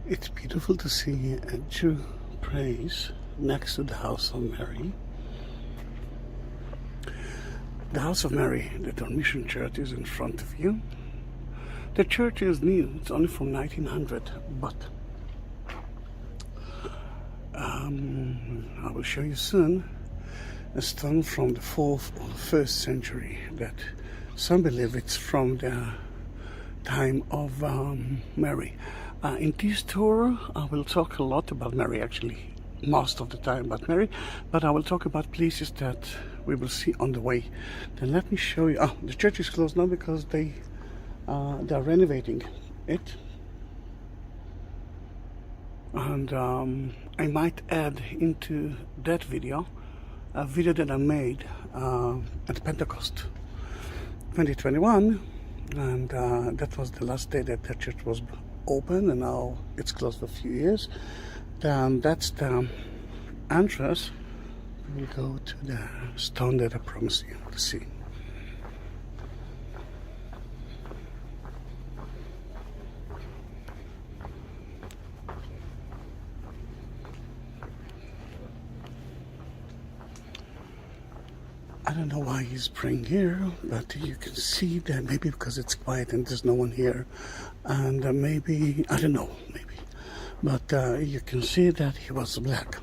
It's beautiful to see a Jew praise next to the house of Mary. The house of Mary, the Dormition Church, is in front of you. The church is new, it's only from 1900, but I will show you soon a stone from the 4th or 1st century that some believe it's from the time of Mary. In this tour, I will talk a lot about Mary, actually, most of the time about Mary, but I will talk about places that we will see on the way. Then let me show you. The church is closed now because they are renovating it. And I might add into that video a video that I made at Pentecost 2021, and that was the last day that the church was open, and now it's closed for a few years. Then that's the entrance. We'll go to the stone that I promised you to see. I don't know why he's praying here, but you can see that maybe because it's quiet and there's no one here, and maybe, I don't know, maybe, but you can see that he was black.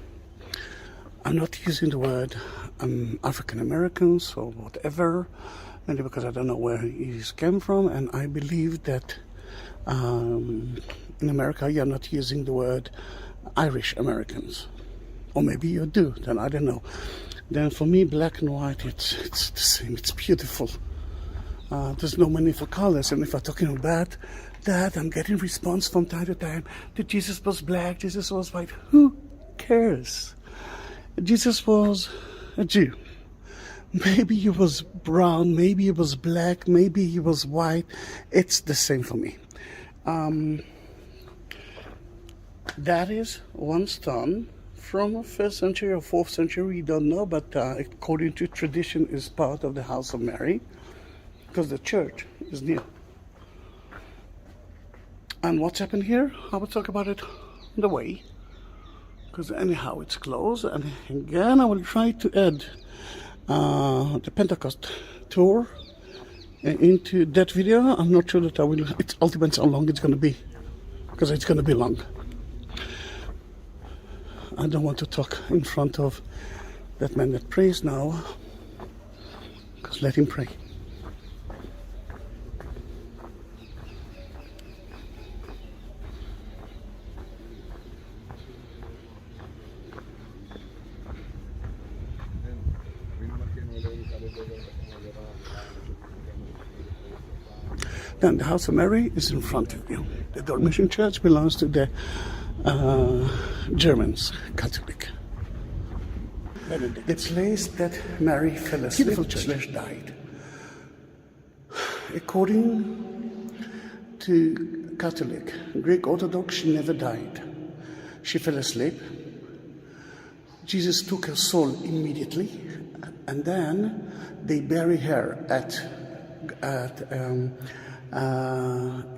I'm not using the word African Americans or whatever, mainly because I don't know where he came from, and I believe that in America you're not using the word Irish Americans, or maybe you do, then I don't know. Then for me, black and white, it's the same, it's beautiful. There's no meaningful colors, and if I'm talking about that, I'm getting response from time to time that Jesus was black, Jesus was white. Who cares? Jesus was a Jew. Maybe he was brown, maybe he was black, maybe he was white. It's the same for me. That is one stone from 1st century or 4th century, we don't know, but according to tradition is part of the house of Mary, because the church is new. And what's happened here, I will talk about it on the way, because anyhow it's closed. And again I will try to add the Pentecost tour into that video. I'm not sure that I will, it all depends how long it's going to be, because it's going to be long. I don't want to talk in front of that man that prays now, because let him pray. Then the house of Mary is in front of you. The Dormition Church belongs to the Germans, Catholic. The place that Mary fell asleep / died. According to Catholic, Greek Orthodox, she never died. She fell asleep. Jesus took her soul immediately, and then they bury her at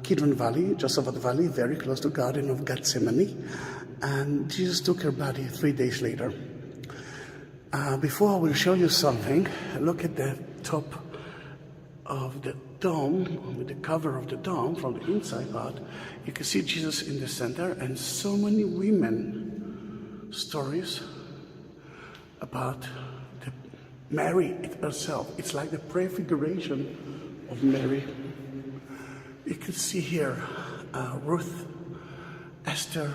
Kidron Valley, Josaphat Valley, very close to Garden of Gethsemane, and Jesus took her body 3 days later. Before I will show you something, look at the top of the dome, with the cover of the dome from the inside part. You can see Jesus in the center, and so many women stories about Mary herself. It's like the prefiguration of Mary. You can see here Ruth, Esther,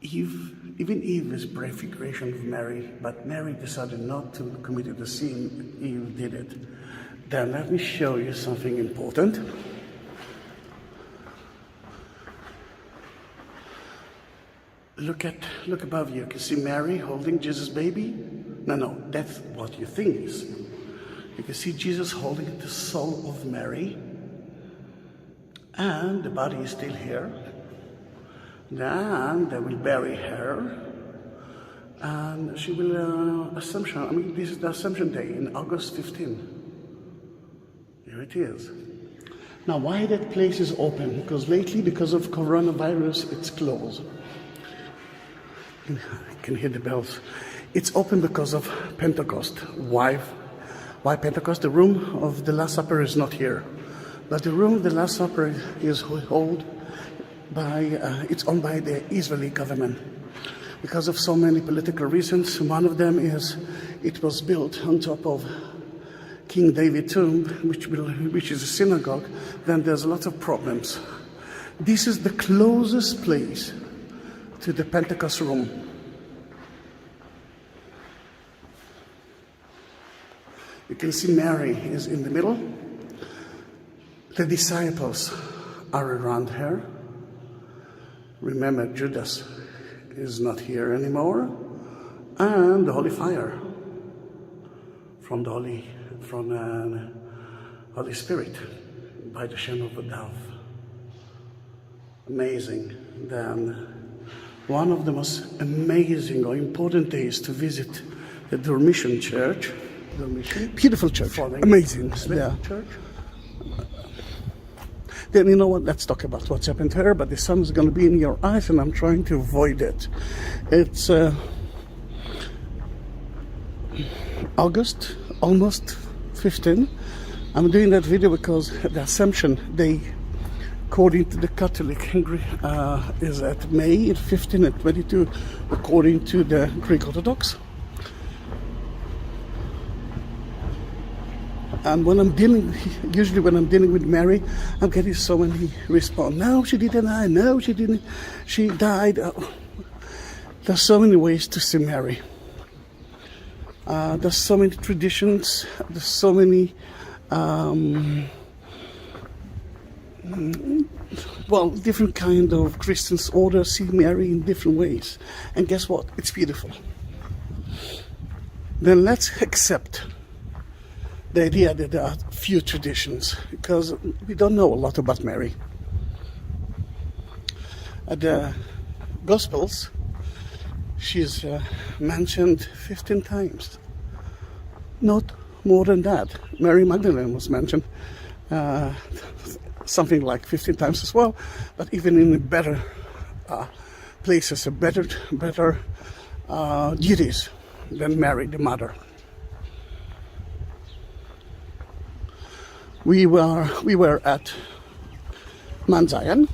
Eve. Even Eve is prefiguration of Mary, but Mary decided not to commit the sin. Eve did it. Then let me show you something important. Look above you. You can see Mary holding Jesus' baby. No, that's what you think is. You can see Jesus holding the soul of Mary, and the body is still here. Then they will bury her, and she will Assumption. I mean, this is the Assumption Day in August 15. Here it is. Now, why that place is open? Because lately, because of coronavirus, it's closed. You can hear the bells. It's open because of Pentecost. Why? Why Pentecost? The room of the Last Supper is not here. But the room of the Last Supper is held by, it's owned by the Israeli government. Because of so many political reasons, one of them is it was built on top of King David's tomb, which is a synagogue. Then there's a lot of problems. This is the closest place to the Pentecost room. You can see Mary is in the middle. The disciples are around her. Remember, Judas is not here anymore. And the holy fire from the Holy Spirit by the shadow of a dove. Amazing. Then one of the most amazing or important days to visit the Dormition Church. Beautiful church. Amazing. Yeah. Church. Then you know what? Let's talk about what's happened to her. But the sun is going to be in your eyes, and I'm trying to avoid it. It's August, almost 15. I'm doing that video because the Assumption Day, according to the Catholic, is at May 15 and 22, according to the Greek Orthodox. And when I'm usually when I'm dealing with Mary, I'm getting so many response. No, she didn't die. No, she didn't. She died. There's so many ways to see Mary. There's so many traditions. There's so many, different kind of Christians order see Mary in different ways. And guess what? It's beautiful. Then let's accept the idea that there are few traditions, because we don't know a lot about Mary. At the Gospels, she's mentioned 15 times. Not more than that. Mary Magdalene was mentioned something like 15 times as well, but even in better places, better duties than Mary, the mother. We were at Mount Zion,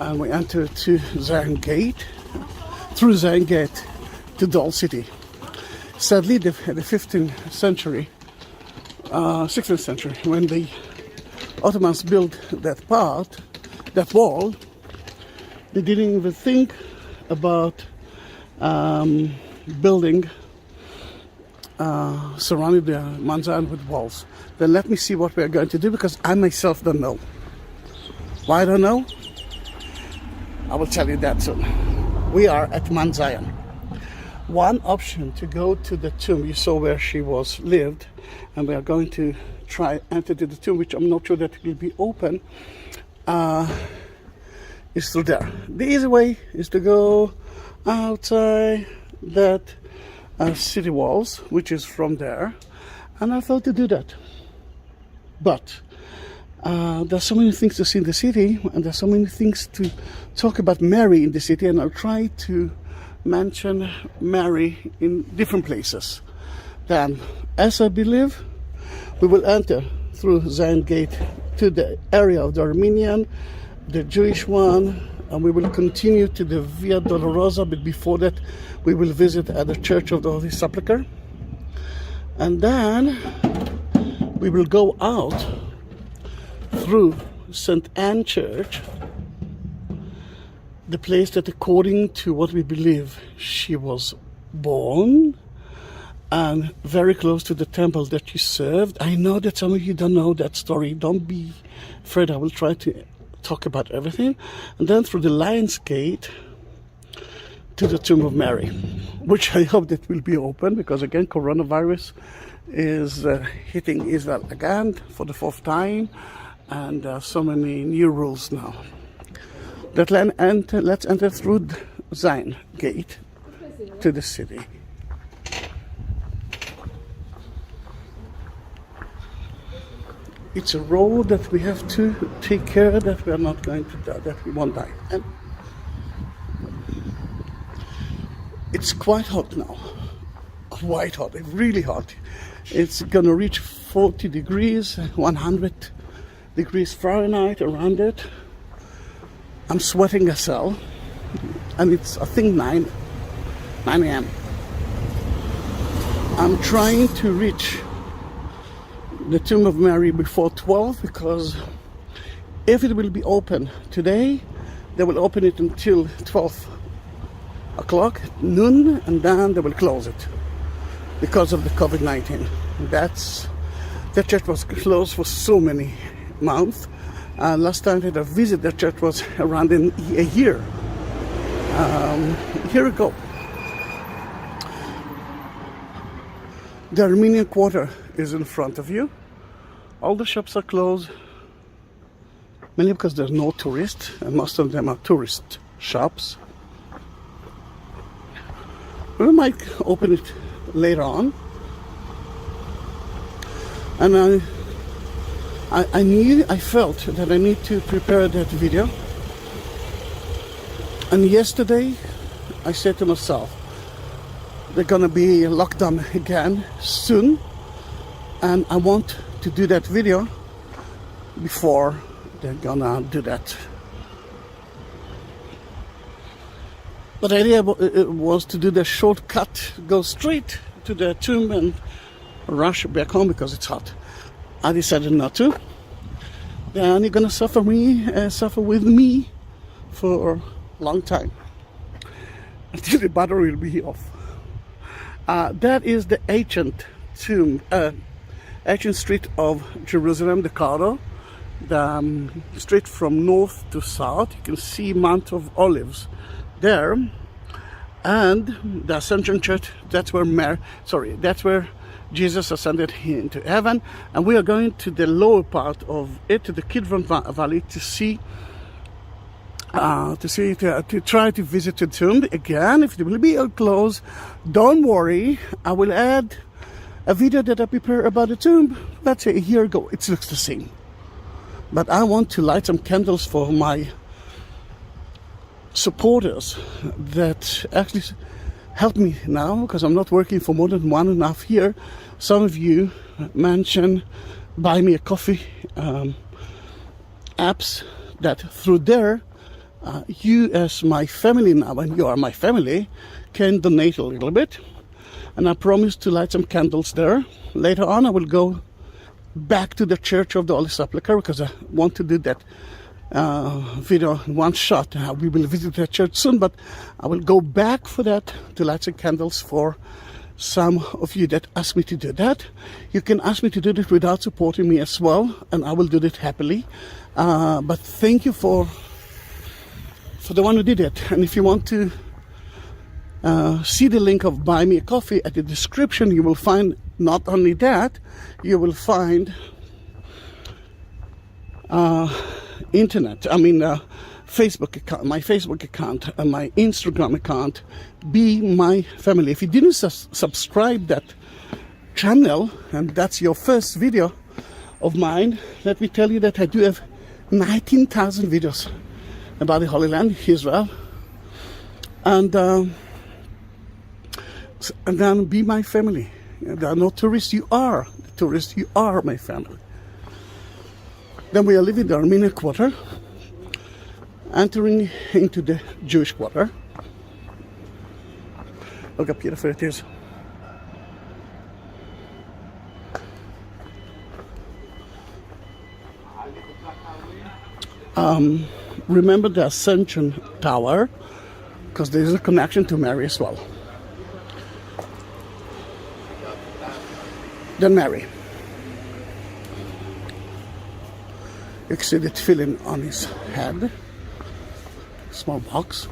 and we entered to Zion Gate, through Zion Gate to the Old City. Sadly, the 15th century, 16th century, when the Ottomans built that wall, they didn't even think about building surrounding the Mount Zion with walls. Then let me see what we're going to do, because I myself don't know. Why I don't know? I will tell you that soon. We are at Mount Zion. One option to go to the tomb, you saw where she was lived, and we are going to try enter to the tomb, which I'm not sure that it will be open, is through there. The easy way is to go outside that city walls, which is from there, and I thought to do that. But there's so many things to see in the city, and there's so many things to talk about Mary in the city, and I'll try to mention Mary in different places. Then, as I believe, we will enter through Zion Gate to the area of the Armenian, the Jewish one, and we will continue to the Via Dolorosa, but before that we will visit at the Church of the Holy Sepulchre, and then we will go out through St. Anne Church, the place that according to what we believe she was born, and very close to the temple that she served. I know that some of you don't know that story. Don't be afraid, I will try to talk about everything. And then through the Lion's Gate to the Tomb of Mary, which I hope that will be open, because again coronavirus is hitting Israel again for the 4th time, and there are so many new rules now. Let's enter through Zion Gate to the city. it's a road that we have to take care that we are not going to die, that we won't die. And it's quite hot now, quite hot, really hot. It's gonna reach 40 degrees, 100 degrees Fahrenheit around it. I'm sweating as hell, and it's I think 9 a.m. I'm trying to reach the Tomb of Mary before 12, because if it will be open today, they will open it until 12 o'clock, noon, and then they will close it because of the COVID-19. That church was closed for so many months. Last time that I visited that church was around a year ago. The Armenian Quarter is in front of you. All the shops are closed, mainly because there's no tourists, and most of them are tourist shops. We might open it later on. And I felt that I need to prepare that video. And yesterday I said to myself, they're gonna be locked down again soon, and I want to do that video before they're gonna do that. But the idea was to do the shortcut, go straight to the tomb and rush back home because it's hot. I decided not to. Then you're gonna suffer with me for a long time until the battery will be off. That is the ancient tomb, ancient street of Jerusalem, the corridor, the street from north to south. You can see Mount of Olives there, and the Ascension Church. That's where Jesus ascended into heaven, and we are going to the lower part of it, to the Kidron Valley, to try to visit the tomb again. If it will be closed, don't worry, I will add a video that I prepared about the tomb. Let's say a year ago. It looks the same, but I want to light some candles for my supporters that actually help me now, because I'm not working for more than 1.5 years. Some of you mention buy me a coffee apps, that through there you as my family now, and you are my family, can donate a little bit. And I promise to light some candles there. Later on I will go back to the Church of the Holy Sepulchre, because I want to do that video in one shot. We will visit that church soon, but I will go back for that to light some candles for some of you that ask me to do that. You can ask me to do it without supporting me as well, and I will do it happily. But thank you for the one who did it. And if you want to see the link of Buy Me a Coffee at the description, you will find not only that, you will find Facebook account, my Facebook account, and my Instagram account. Be my family. If you didn't subscribe that channel, and that's your first video of mine, let me tell you that I do have 19,000 videos about the Holy Land, Israel, and then be my family. There are no tourists. You are the tourists. You are my family. Then we are leaving the Armenian Quarter, entering into the Jewish Quarter. Look how beautiful it is. Remember the Ascension Tower, because there is a connection to Mary as well. Then Mary. You can see the tefillin on his head, small box.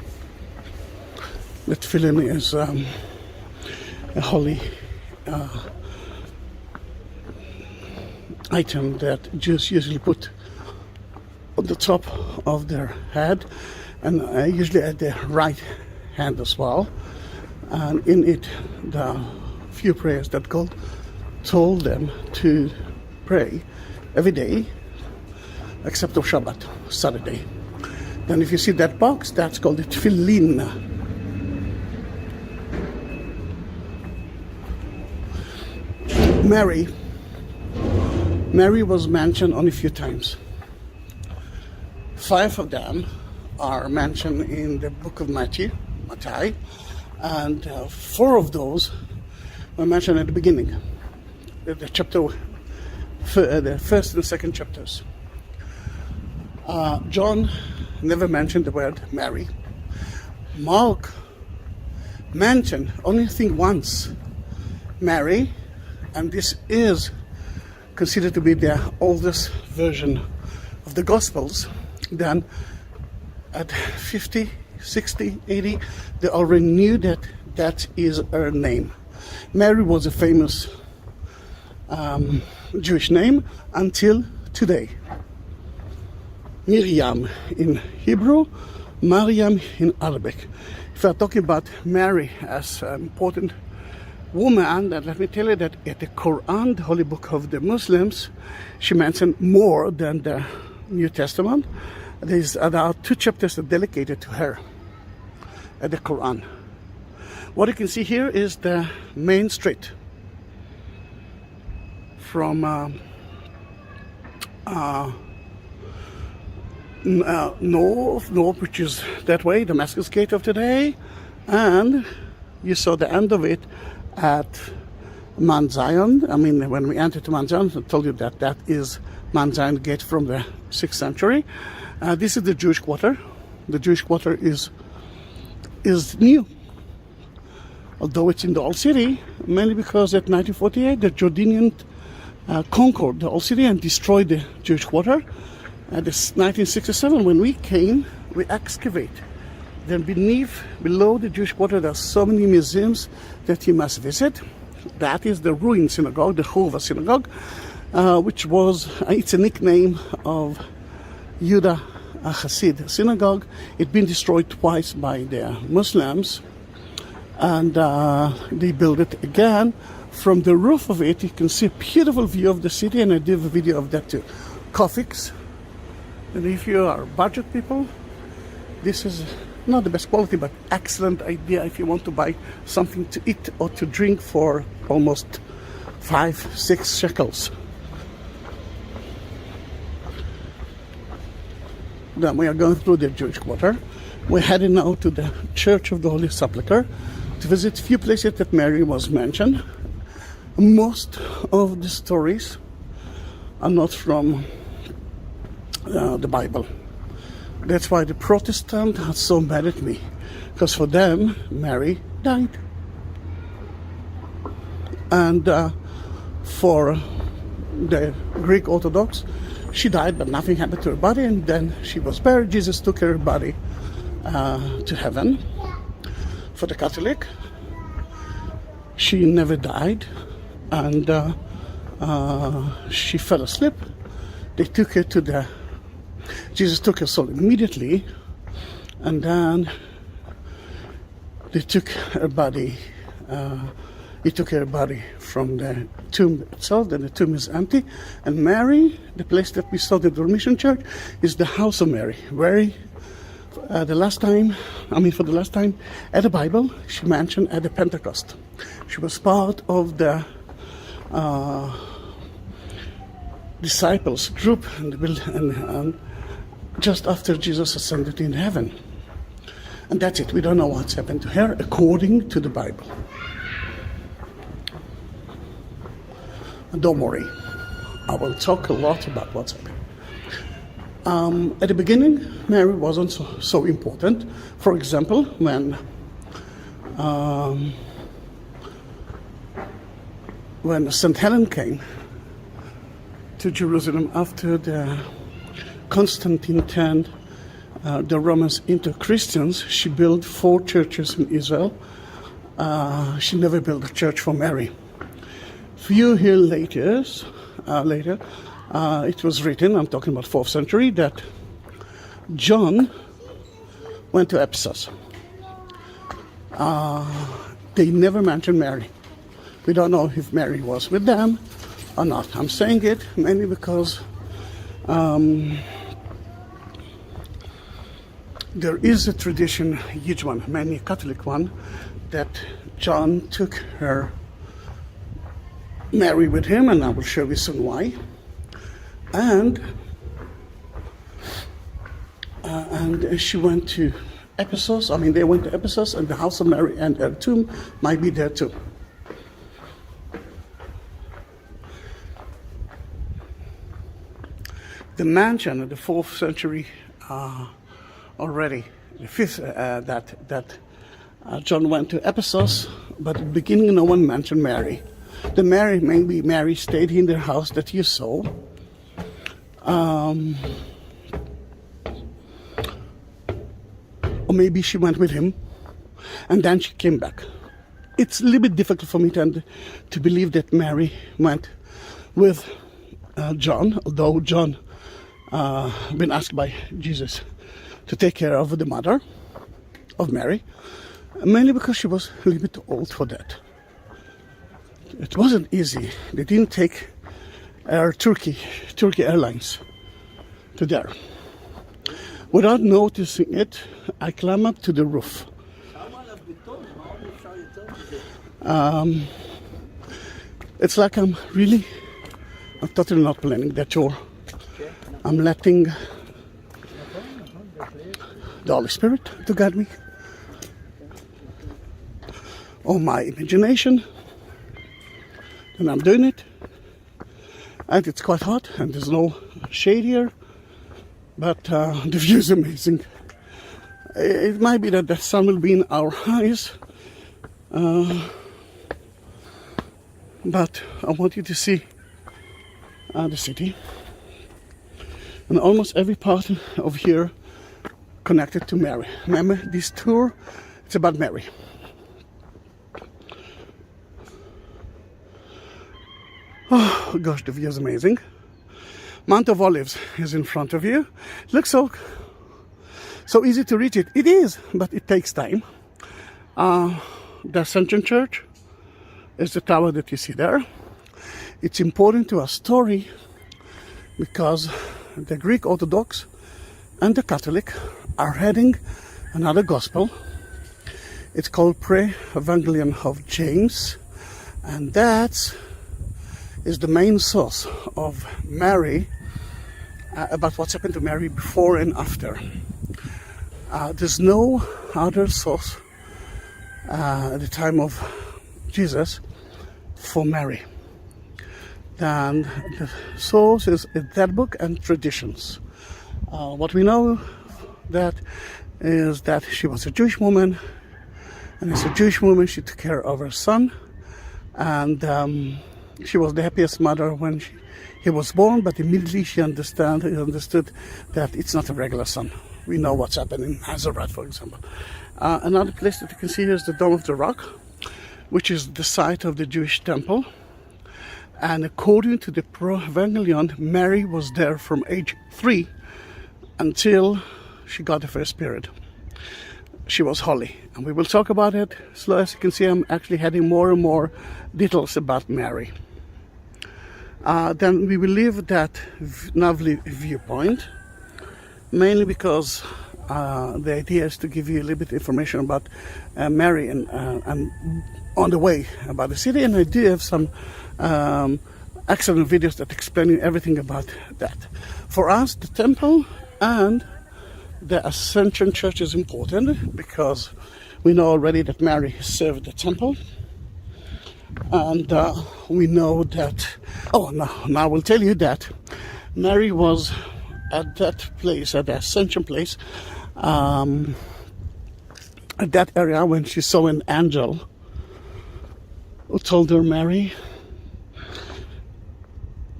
The tefillin is a holy item that Jews usually put on the top of their head, and usually at their right hand as well. And in it, the few prayers that God told them to pray every day, except of Shabbat, Saturday. Then if you see that box, that's called the tefillin. Mary was mentioned only a few times. 5 of them are mentioned in the book of Matthew, and 4 of those were mentioned at the beginning, the chapter, the first and second chapters. John never mentioned the word Mary. Mark mentioned only thing once, Mary, and this is considered to be the oldest version of the Gospels. Then at 50, 60, 80, they already knew that that is her name. Mary was a famous Jewish name until today. Miriam in Hebrew, Mariam in Arabic. If we're talking about Mary as an important woman, then let me tell you that at the Quran, the holy book of the Muslims, she mentioned more than the New Testament. There are 2 chapters dedicated to her at the Quran. What you can see here is the main street from north, which is that way, Damascus Gate of today, and you saw the end of it at Mount Zion. I mean, when we entered Mount Zion, I told you that that is Mount Zion Gate from the 6th century. This is the Jewish quarter. The Jewish quarter is new, although it's in the old city, mainly because at 1948 the Jordanians conquered the old city and destroyed the Jewish quarter. At 1967, when we came, we excavate. Then below the Jewish quarter, there are so many museums that you must visit. That is the ruined synagogue, the Hova synagogue, which was, it's a nickname of Yehuda Hasid synagogue. It's been destroyed twice by the Muslims, and they built it again. From the roof of it, you can see a beautiful view of the city, and I did a video of that too. Coffees. And if you are budget people, this is not the best quality, but excellent idea if you want to buy something to eat or to drink for almost 5-6 shekels. Then we are going through the Jewish quarter. We're heading now to the Church of the Holy Sepulchre to visit a few places that Mary was mentioned. Most of the stories are not from the Bible. That's why the Protestants are so mad at me, because for them Mary died, and for the Greek Orthodox, she died but nothing happened to her body, and then she was buried. Jesus took her body to heaven. For the Catholic, she never died, and she fell asleep. They took her to the Jesus took her soul immediately, and then they took her body. He took her body from the tomb itself. Then the tomb is empty, and Mary, the place that we saw the Dormition Church, is the house of Mary. Where for the last time at the Bible, she mentioned at the Pentecost. She was part of the disciples group, and just after Jesus ascended in heaven. And that's it. We don't know what's happened to her according to the Bible. And don't worry, I will talk a lot about what's happened. At the beginning, Mary wasn't so important. For example, when St. Helen came to Jerusalem after the Constantine turned the Romans into Christians, she built 4 churches in Israel. She never built a church for Mary. Few years later, it was written, I'm talking about 4th century, that John went to Ephesus. They never mentioned Mary. We don't know if Mary was with them or not. I'm saying it mainly because there is a tradition, a huge one, mainly a Catholic one, that John took her Mary with him, and I will show you soon why. And she went to Ephesus. I mean, they went to Ephesus, and the house of Mary and her tomb might be there too. The mansion of the 4th century already, the 5th, that John went to Ephesus, but at the beginning no one mentioned Mary. The Mary, maybe Mary stayed in their house that you saw. Or maybe she went with him and then she came back. It's a little bit difficult for me to believe that Mary went with John, although John been asked by Jesus to take care of the mother of Mary, mainly because she was a little bit old for that. It wasn't easy. They didn't take Turkey Airlines to there. Without noticing it, I climbed up to the roof. It's like I'm totally not planning that tour. I'm letting the Holy Spirit to guide me, or my imagination, and I'm doing it. And it's quite hot, and there's no shade here, but the view is amazing. It might be that the sun will be in our eyes, but I want you to see the city, and almost every part of here connected to Mary. Remember, this tour, it's about Mary. Oh gosh, the view is amazing. Mount of Olives is in front of you. It looks so easy to reach it. It is, but it takes time. The Ascension Church is the tower that you see there. It's important to our story because the Greek Orthodox and the Catholic are heading another gospel. It's called Pre-Evangelion of James, and that is the main source of Mary, about what's happened to Mary before and after. There's no other source at the time of Jesus for Mary. And the source is that book and traditions. What we know that is that she was a Jewish woman, and as a Jewish woman she took care of her son, and she was the happiest mother when he was born, but immediately she understood that it's not a regular son. We know what's happened in Nazareth, for example. Another place that you can see here is the Dome of the Rock, which is the site of the Jewish temple. And according to the Pro-Evangelion, Mary was there from age 3 until she got the first period. She was holy, and we will talk about it. So as you can see, I'm actually adding more and more details about Mary. Then we will leave that lovely viewpoint, mainly because the idea is to give you a little bit of information about Mary and on the way about the city, and I do have some excellent videos that explain everything about that. For us, the temple and the Ascension Church is important because we know already that Mary served the temple, and we know that. Now I will tell you that Mary was at that place, at the Ascension place, at that area when she saw an angel who told her, Mary,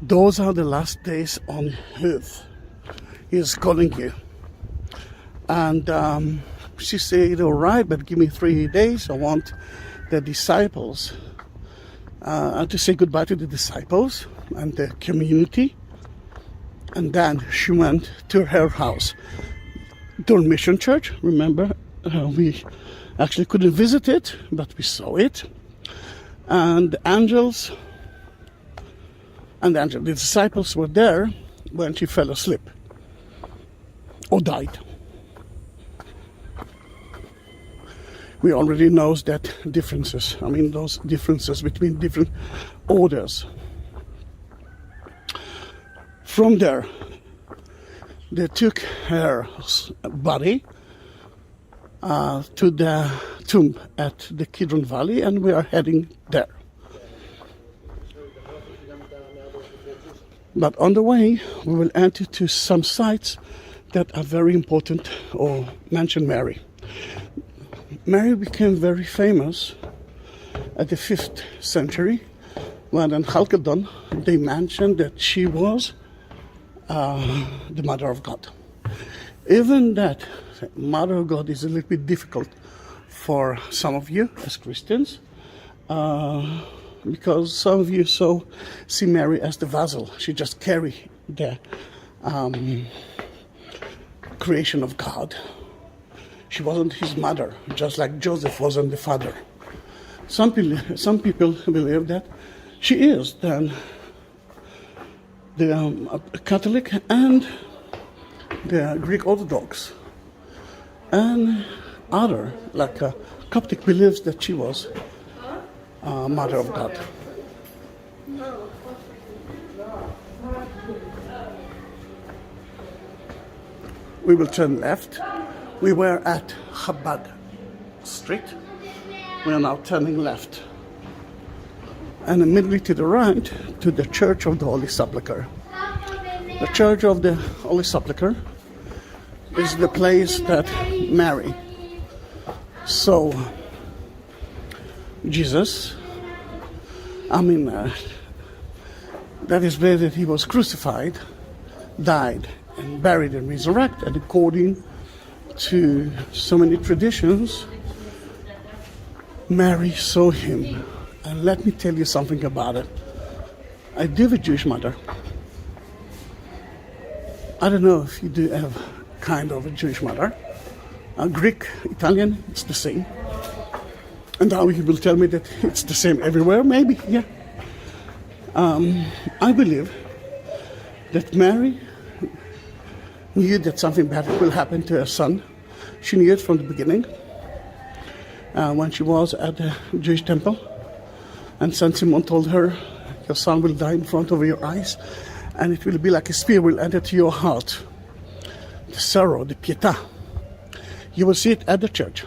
those are the last days on earth. He is calling you. And she said, all right, but give me 3 days. I want the disciples to say goodbye to the disciples and the community. And then she went to her house. Dorn Mission Church, remember, we actually couldn't visit it, but we saw it. And the angels And then the disciples were there when she fell asleep or died. We already know that differences, those differences between different orders. From there, they took her body to the tomb at the Kidron Valley, and we are heading there. But on the way, we will enter to some sites that are very important or mention Mary. Mary became very famous at the 5th century when in Chalcedon they mentioned that she was the Mother of God. Even that Mother of God is a little bit difficult for some of you as Christians, because some of you see Mary as the vessel. She just carry the creation of God. She wasn't his mother, just like Joseph wasn't the father. Some people believe that she is then the Catholic and the Greek Orthodox and other, like Coptic, believes that she was Mother of God. We will turn left. We were at Chabad Street. We are now turning left. And immediately to the right, to the Church of the Holy Sepulchre. The Church of the Holy Sepulchre is the place that Mary saw Jesus. That is where that he was crucified, died, and buried and resurrected according to so many traditions. Mary saw him. And let me tell you something about it. I do have a Jewish mother. I don't know if you do have kind of a Jewish mother. Greek, Italian, it's the same. And now you will tell me that it's the same everywhere, maybe, yeah. I believe that Mary knew that something bad will happen to her son. She knew it from the beginning, when she was at the Jewish temple. And Saint Simon told her, your son will die in front of your eyes, and it will be like a spear will enter to your heart. The sorrow, the pietà. You will see it at the church.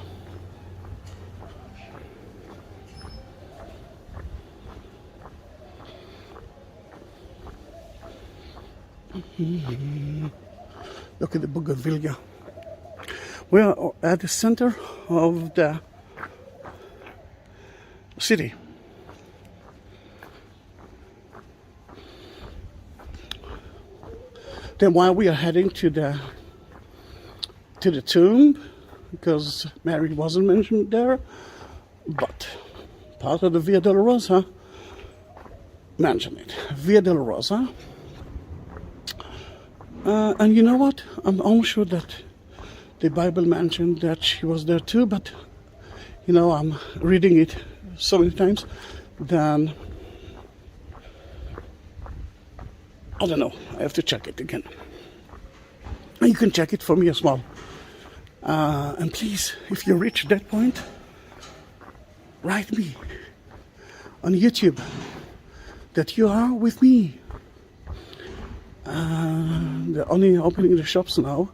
Look at the bougainvillea. We are at the center of the city. Then while we are heading to the tomb, because Mary wasn't mentioned there, but part of the Via Dolorosa mentioned it. Via Dolorosa. And you know what? I'm almost sure that the Bible mentioned that she was there too, but I'm reading it so many times, then I don't know. I have to check it again. And you can check it for me as well. And please, if you reach that point, write me on YouTube that you are with me. They're only opening the shops now.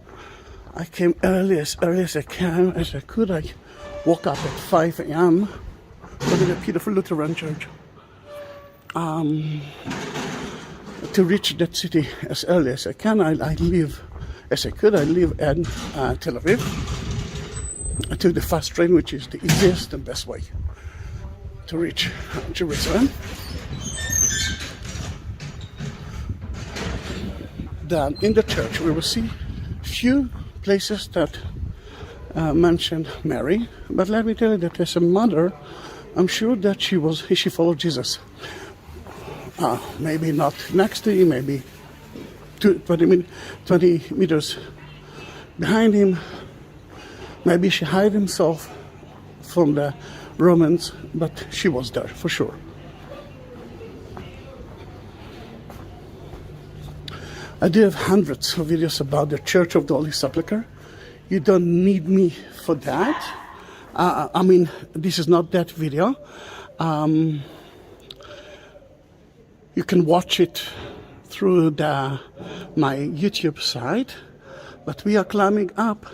I came early as I can, as I could. I woke up at 5 a.m. Go to the beautiful Lutheran church. To reach that city as early as I can. I live as I could. I live in Tel Aviv. I took the fast train, which is the easiest and best way to reach Jerusalem. Then in the church we will see few places that mention Mary. But let me tell you that as a mother, I'm sure that she followed Jesus. Maybe not next to him, maybe 20 meters behind him. Maybe she hid himself from the Romans, but she was there for sure. I do have hundreds of videos about the Church of the Holy Sepulchre. You don't need me for that. I mean, this is not that video. You can watch it through my YouTube site. But we are climbing up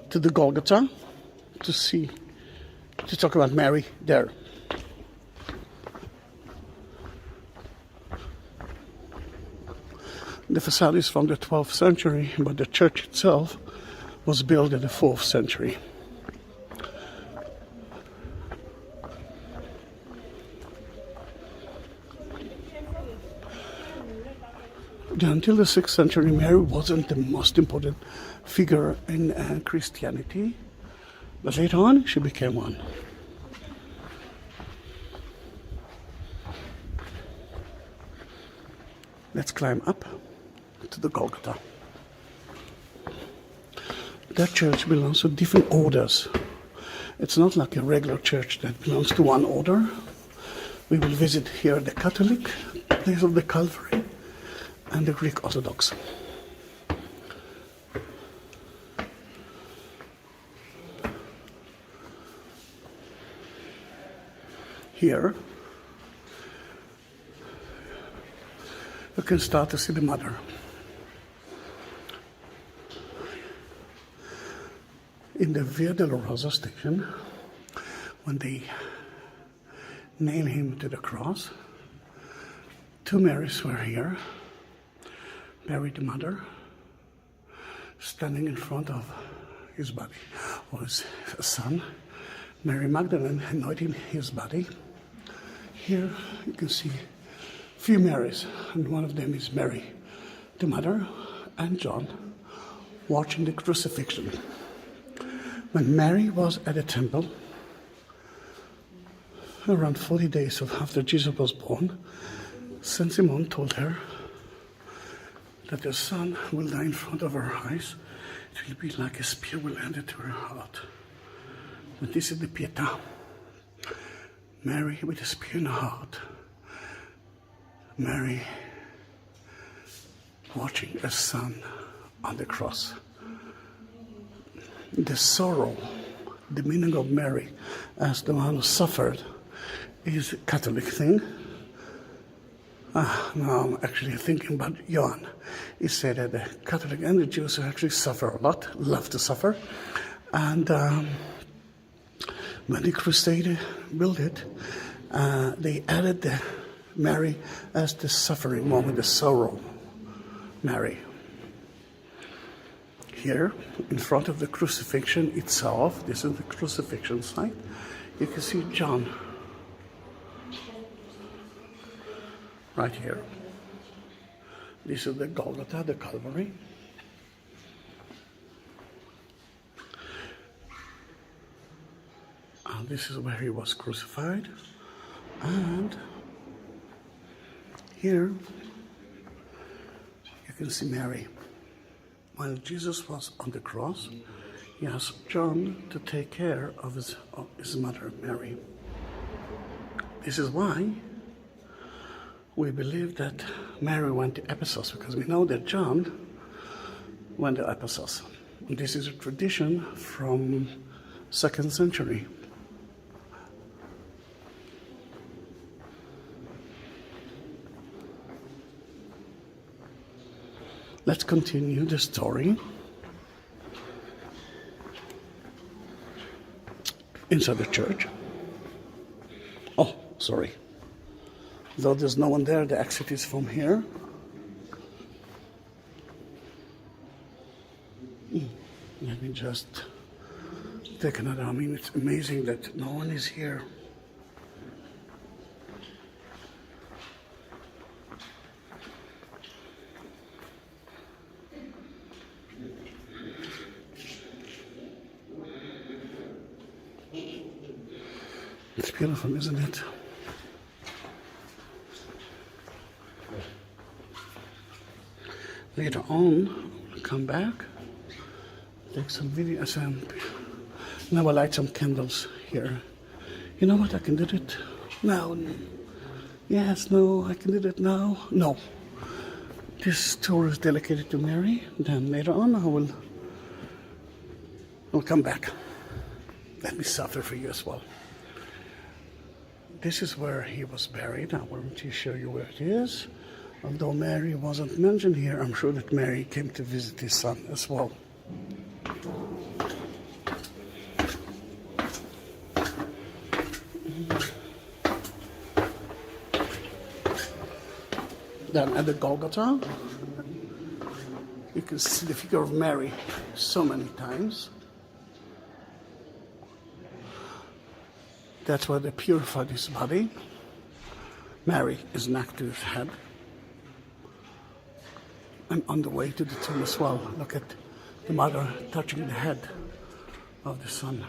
to the Golgotha to talk about Mary there. The facade is from the 12th century, but the church itself was built in the 4th century. Until the 6th century, Mary wasn't the most important figure in Christianity, but later on she became one. Let's climb up to the Golgotha. That church belongs to different orders. It's not like a regular church that belongs to one order. We will visit here the Catholic, place of the Calvary, and the Greek Orthodox. Here, you can start to see the mother. In the Via Dolorosa station, when they nail him to the cross, two Marys were here. Mary the mother, standing in front of his body, or his son, Mary Magdalene anointing his body. Here you can see a few Marys, and one of them is Mary the mother, and John watching the crucifixion. When Mary was at the temple, around 40 days after Jesus was born, Saint Simon told her that the son will die in front of her eyes. It will be like a spear will enter to her heart. But this is the Pietà. Mary with a spear in her heart. Mary watching a son on the cross. The sorrow, the meaning of Mary as the one who suffered is a Catholic thing. Now I'm actually thinking about John. He said that the Catholic and the Jews actually suffer a lot, love to suffer. And when the Crusade built it, they added the Mary as the suffering moment, the sorrow Mary. Here, in front of the crucifixion itself, this is the crucifixion site, you can see John right here. This is the Golgotha, the Calvary. And this is where he was crucified. And here you can see Mary. While Jesus was on the cross, he asked John to take care of his mother, Mary. This is why we believe that Mary went to Ephesus, because we know that John went to Ephesus. And this is a tradition from 2nd century. Let's continue the story. Inside the church. Oh, sorry. Though there's no one there, the exit is from here. Let me just take another. I mean, it's amazing that no one is here. It's beautiful, isn't it? Later on, I'll come back, take some video, now I light some candles here. You know what, I can do it now. Yes, no, I can do it now. No. This tour is dedicated to Mary. Then later on I'll come back. Let me suffer for you as well. This is where he was buried. I want to show you where it is. Although Mary wasn't mentioned here, I'm sure that Mary came to visit his son as well. Then at the Golgotha, you can see the figure of Mary so many times. That's where they purified his body. Mary is next to his head. And on the way to the tomb as well, look at the mother touching the head of the son.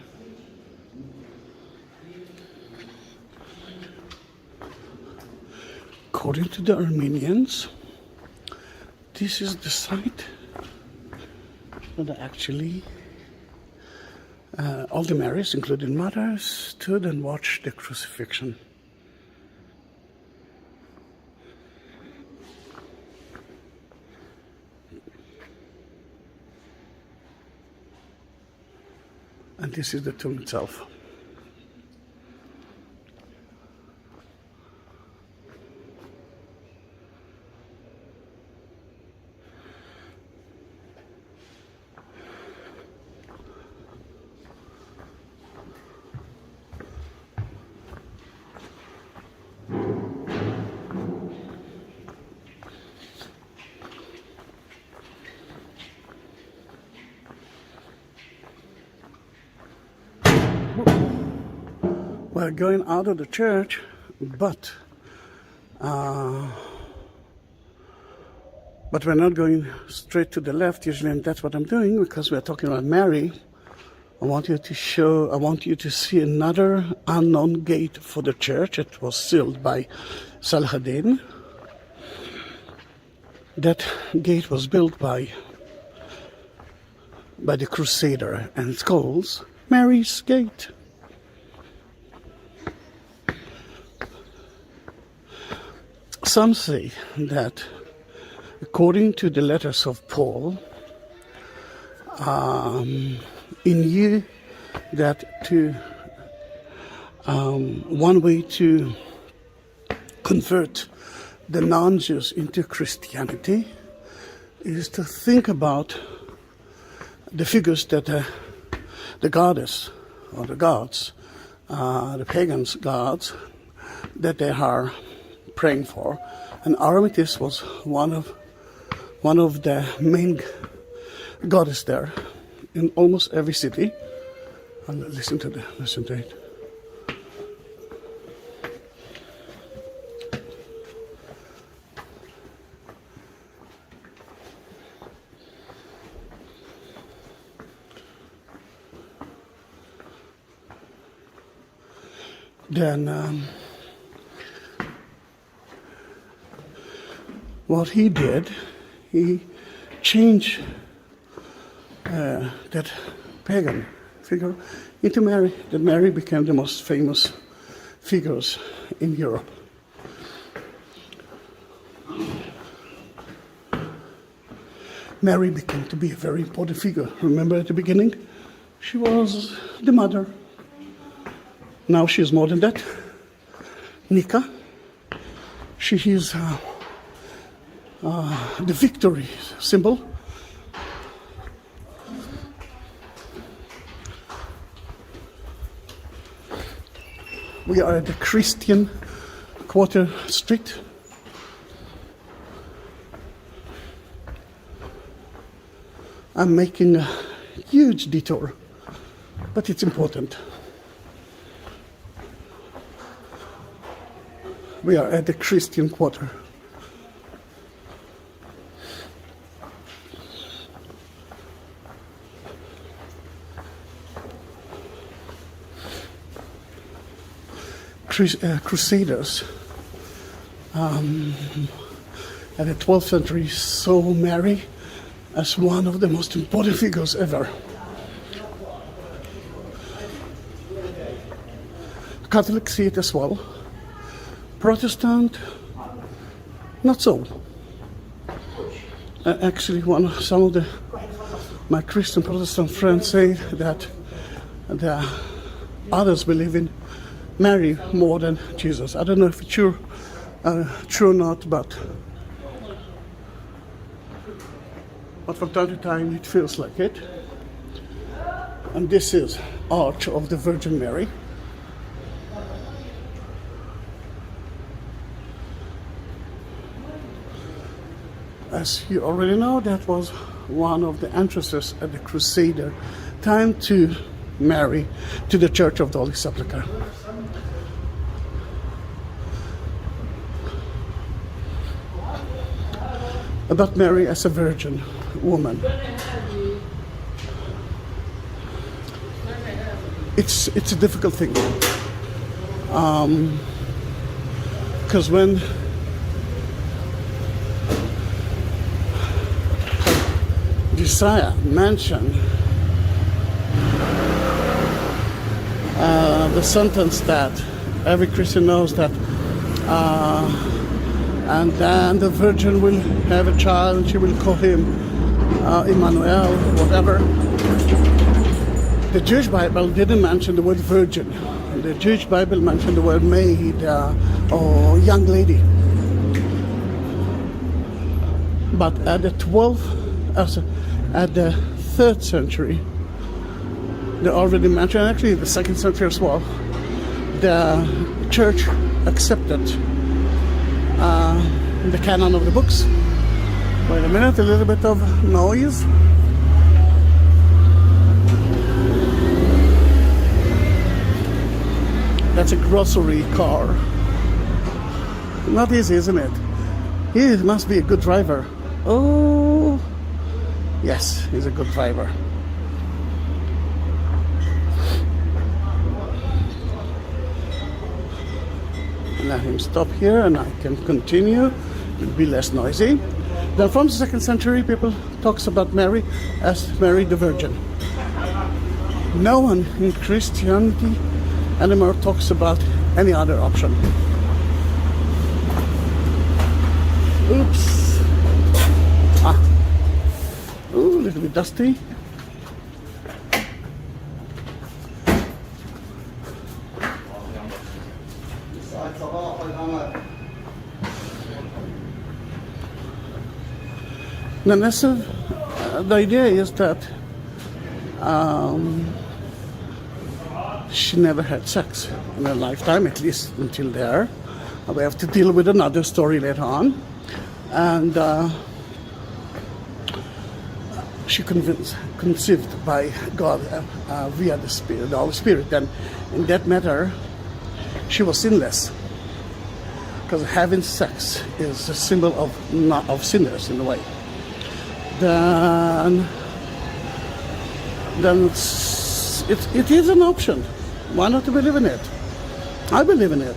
According to the Armenians, this is the site that actually all the Marys, including Mother, stood and watched the crucifixion. And this is the tomb itself. We're going out of the church, but we're not going straight to the left usually, and that's what I'm doing because we're talking about Mary. I want you to see another unknown gate for the church. It was sealed by Saladin. That gate was built by the Crusader, and it's called Mary's Gate. Some say that, according to the letters of Paul, he knew that one way to convert the non-Jews into Christianity is to think about the figures that the goddess or the gods, the pagans' gods, that they are praying for, and Artemis was one of the main goddess there in almost every city. And listen to it. Then what he did, he changed that pagan figure into Mary. That Mary became the most famous figures in Europe. Mary became to be a very important figure. Remember at the beginning, she was the mother. Now she is more than that. Nika, she is the victory symbol. We are at the Christian Quarter Street. I'm making a huge detour, but it's important. We are at the Christian Quarter. Crusaders at the 12th century saw Mary as one of the most important figures ever. Catholics see it as well. Protestant, not so. Actually, some of my Christian Protestant friends say that the others believe in Mary more than Jesus. I don't know if it's true or not, but from time to time it feels like it. And this is Arch of the Virgin Mary. As you already know, that was one of the entrances at the Crusader time to Mary, to the Church of the Holy Sepulchre. About Mary as a virgin woman. It's a difficult thing. Because when Josiah mentioned the sentence that every Christian knows that and then the virgin will have a child and she will call him Emmanuel, whatever. The Jewish Bible didn't mention the word virgin. The Jewish Bible mentioned the word maid or young lady. But at the 3rd century, they already mentioned, actually the 2nd century as well, the church accepted the canon of the books. Wait a minute, a little bit of noise. That's a grocery car. Not easy, isn't it? He must be a good driver. Oh, yes, he's a good driver. Let him stop here and I can continue. It will be less noisy. Then from the 2nd century, people talks about Mary as Mary the Virgin. No one in Christianity anymore talks about any other option. Oops. Ooh, a little bit dusty. And that's the idea is that she never had sex in her lifetime, at least until there. We have to deal with another story later on. And she conceived by God via the Spirit, the Holy Spirit. And in that matter, she was sinless. Because having sex is a symbol of sinners in a way. Then it is an option. Why not to believe in it? I believe in it.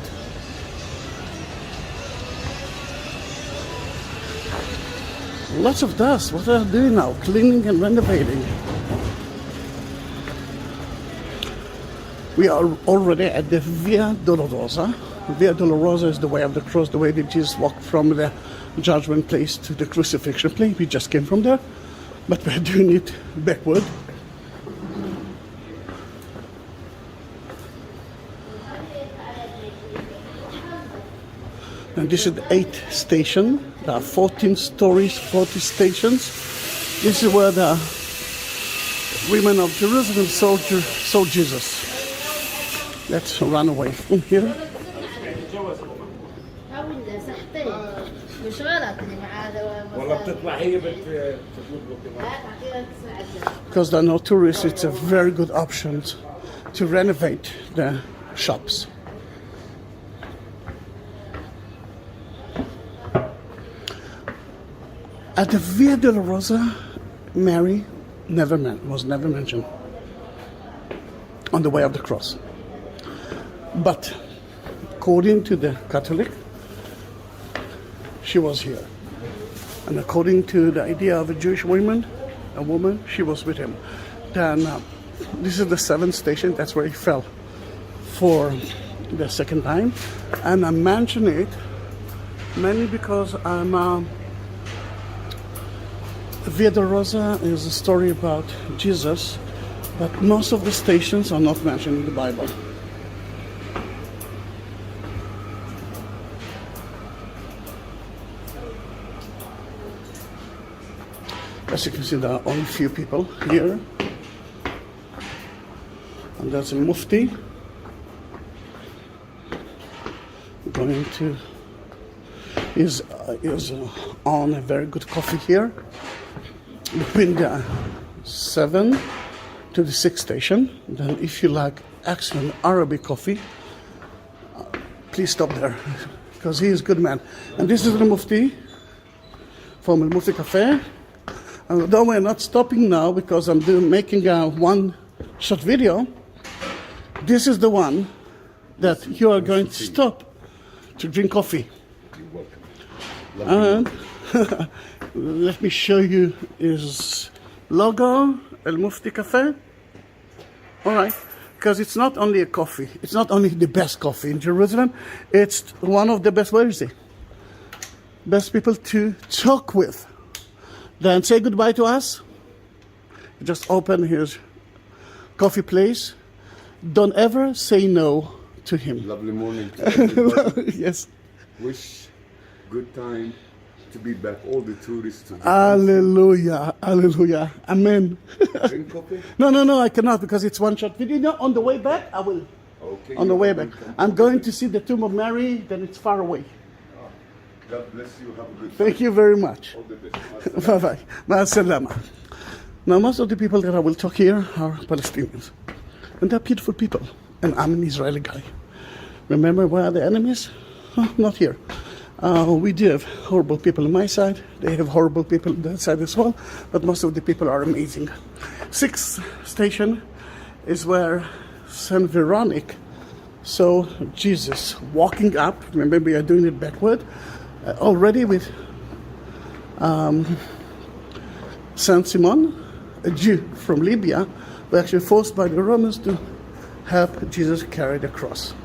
Lots of dust. What are they doing now? Cleaning and renovating. We are already at the Via Dolorosa. Via Dolorosa is the way of the cross, the way that Jesus walked from the judgment place to the crucifixion place. We just came from there, but we're doing it backward. And this is the 8th station. There are 14 stories, 40 stations. This is where the women of Jerusalem saw Jesus. Let's run away from here. Because there are no tourists, it's a very good option to renovate the shops. At the Via Dolorosa, Mary was never mentioned on the way of the cross. But according to the Catholic, she was here. And according to the idea of a Jewish woman, she was with him. Then this is the 7th station, that's where he fell for the 2nd time. And I mention it mainly because I'm Via Dolorosa is a story about Jesus, but most of the stations are not mentioned in the Bible. As you can see, there are only few people here. And that's a mufti going to is on a very good coffee here between the 7 to the 6 station. Then if you like excellent Arabic coffee, please stop there because he is a good man. And this is the mufti from Al Mufti Cafe. And although we're not stopping now because I'm making a one-shot video, this is the one that you are going to stop to drink coffee. You're welcome. And let me show you his logo, Al Mufti Cafe. All right, because it's not only a coffee, it's not only the best coffee in Jerusalem, it's one of the best, where is he? Best people to talk with. Then say goodbye to us. Just open his coffee place. Don't ever say no to him. Lovely morning to everybody. Yes. Wish good time to be back. All the tourists. To the Hallelujah. Hallelujah. Amen. Drink coffee? No, I cannot because it's one-shot video. No, on the way back, I will. Okay. On the way back. I'm going to see the tomb of Mary, then it's far away. God bless you. Have a good time. Thank you very much. All the best. Bye-bye. Ma'as-salama. Now, most of the people that I will talk here are Palestinians. And they're beautiful people. And I'm an Israeli guy. Remember where are the enemies? Not here. We do have horrible people on my side. They have horrible people on that side as well. But most of the people are amazing. 6th station is where Saint Veronique saw Jesus walking up. Remember, we are doing it backward. Already with Saint Simon, a Jew from Libya, were actually forced by the Romans to help Jesus carry the cross.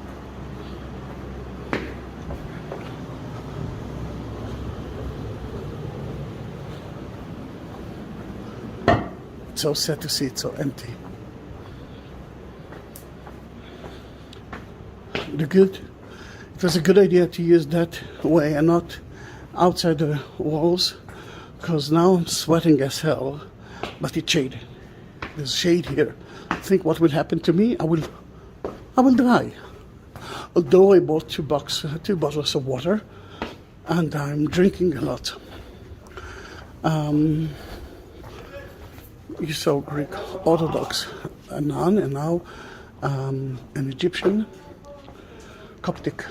It's so sad to see it so empty. It was a good idea to use that way and not outside the walls, because now I'm sweating as hell, but it's shade. There's shade here. Think what will happen to me? I will die. Although I bought two bottles of water, and I'm drinking a lot. You saw Greek Orthodox, a nun, and now an Egyptian Coptic.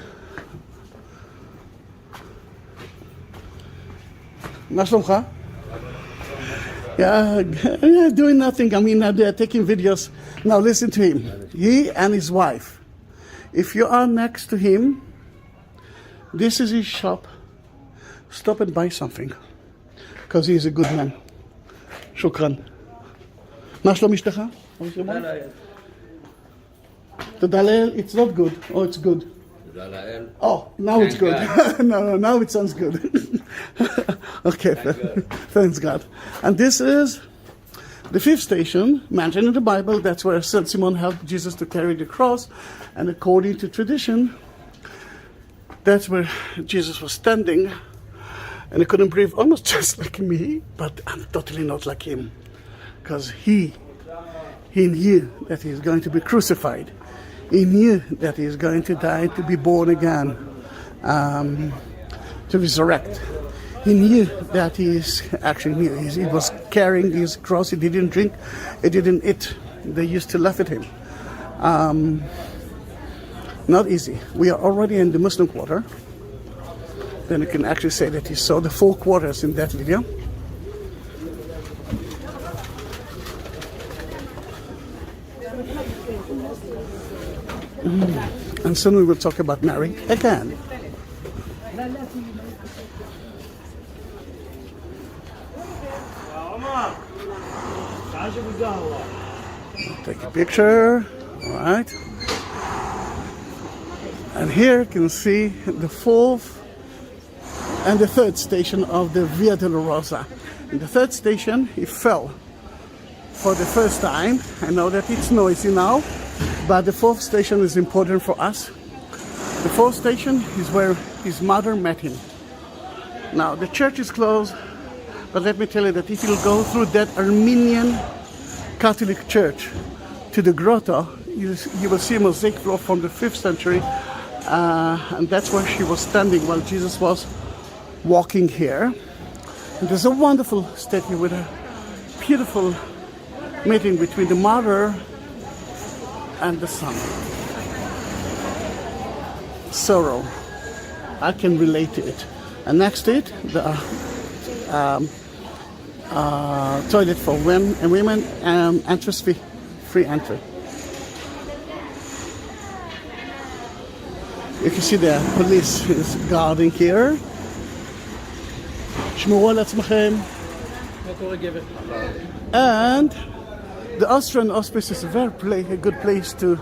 Yeah, doing nothing. I mean, they're taking videos. Now listen to him. He and his wife. If you are next to him, this is his shop. Stop and buy something, because he's a good man. Shukran. מה שלום אשתך? תודה לאל, it's not good. Oh, it's good. Oh, now it's good. No, now it sounds good. Okay, thanks God. And this is the 5th station, mentioned in the Bible. That's where Saint Simon helped Jesus to carry the cross. And according to tradition, that's where Jesus was standing. And he couldn't breathe, almost just like me, but I'm totally not like him. Because he knew that he is going to be crucified. He knew that he is going to die, to be born again, to resurrect. He knew that he was carrying his cross. He didn't drink, he didn't eat. They used to laugh at him. Not easy. We are already in the Muslim quarter. Then you can actually say that he saw the 4 quarters in that video. And soon we will talk about Mary again. Take a picture, all right. And here you can see the 4th and the 3rd station of the Via Dolorosa. In the third station, he fell for the first time. I know that it's noisy now, but the fourth station is important for us. The fourth station is where his mother met him. Now, the church is closed, but let me tell you that if you go through that Armenian Catholic church to the grotto, you will see a mosaic floor from the 5th century, and that's where she was standing while Jesus was walking here. And there's a wonderful statue with a beautiful meeting between the mother and the son. Sorrow. I can relate to it. And next to it, the toilet for women, entrance fee, free entry. You can see the police is guarding here. שמרו על עצמכם. And the Austrian Hospice is a good place to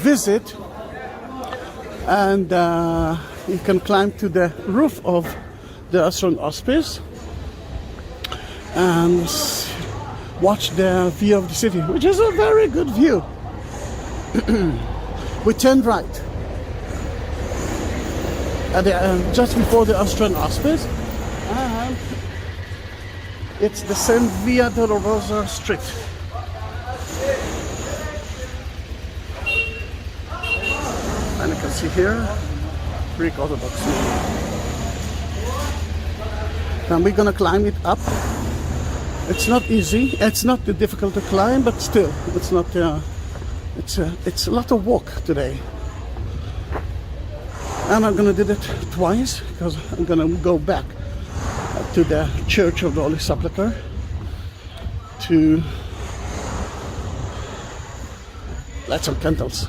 visit. And you can climb to the roof of the Austrian Hospice and watch the view of the city, which is a very good view. We turned right at just before the Austrian Hospice, and it's the same Via Dolorosa Street. And you can see here, Greek Orthodox. And we're gonna climb it up. It's not easy. It's not difficult to climb, but still, it's not. It's a lot of walk today. And I'm gonna do that twice because I'm gonna go back to the Church of the Holy Sepulchre to light some candles.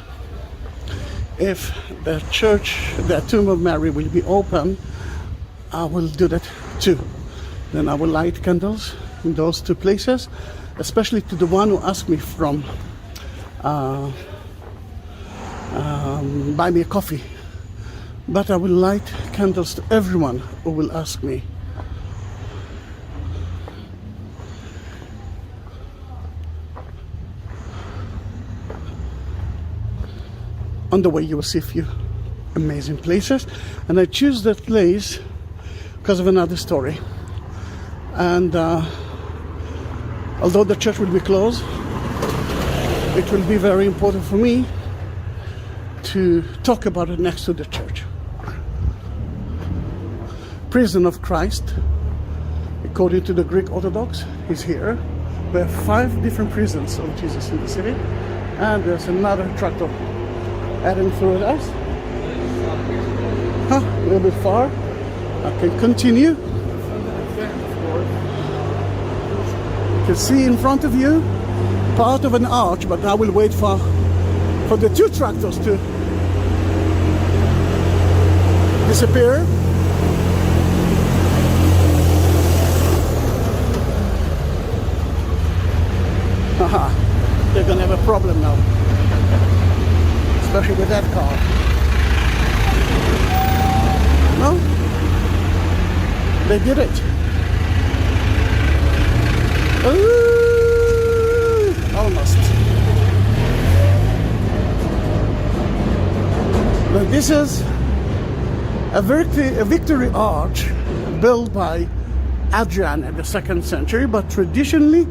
If the church, the tomb of Mary will be open, I will do that too. Then I will light candles in those two places, especially to the one who asked me from buy me a coffee. But I will light candles to everyone who will ask me. On the way you will see a few amazing places, and I choose that place because of another story. And although the church will be closed, it will be very important for me to talk about it next to the church. Prison of Christ, according to the Greek Orthodox, is here. We have 5 different prisons of Jesus in the city, and there's another tractor heading through us. A little bit far. I can continue. You can see in front of you part of an arch, but I will wait for the 2 tractors to disappear. Haha, they're gonna have a problem now. Especially with that car. No? They did it. Ooh, almost. Now this is a victory arch built by Adrian in the 2nd century, but traditionally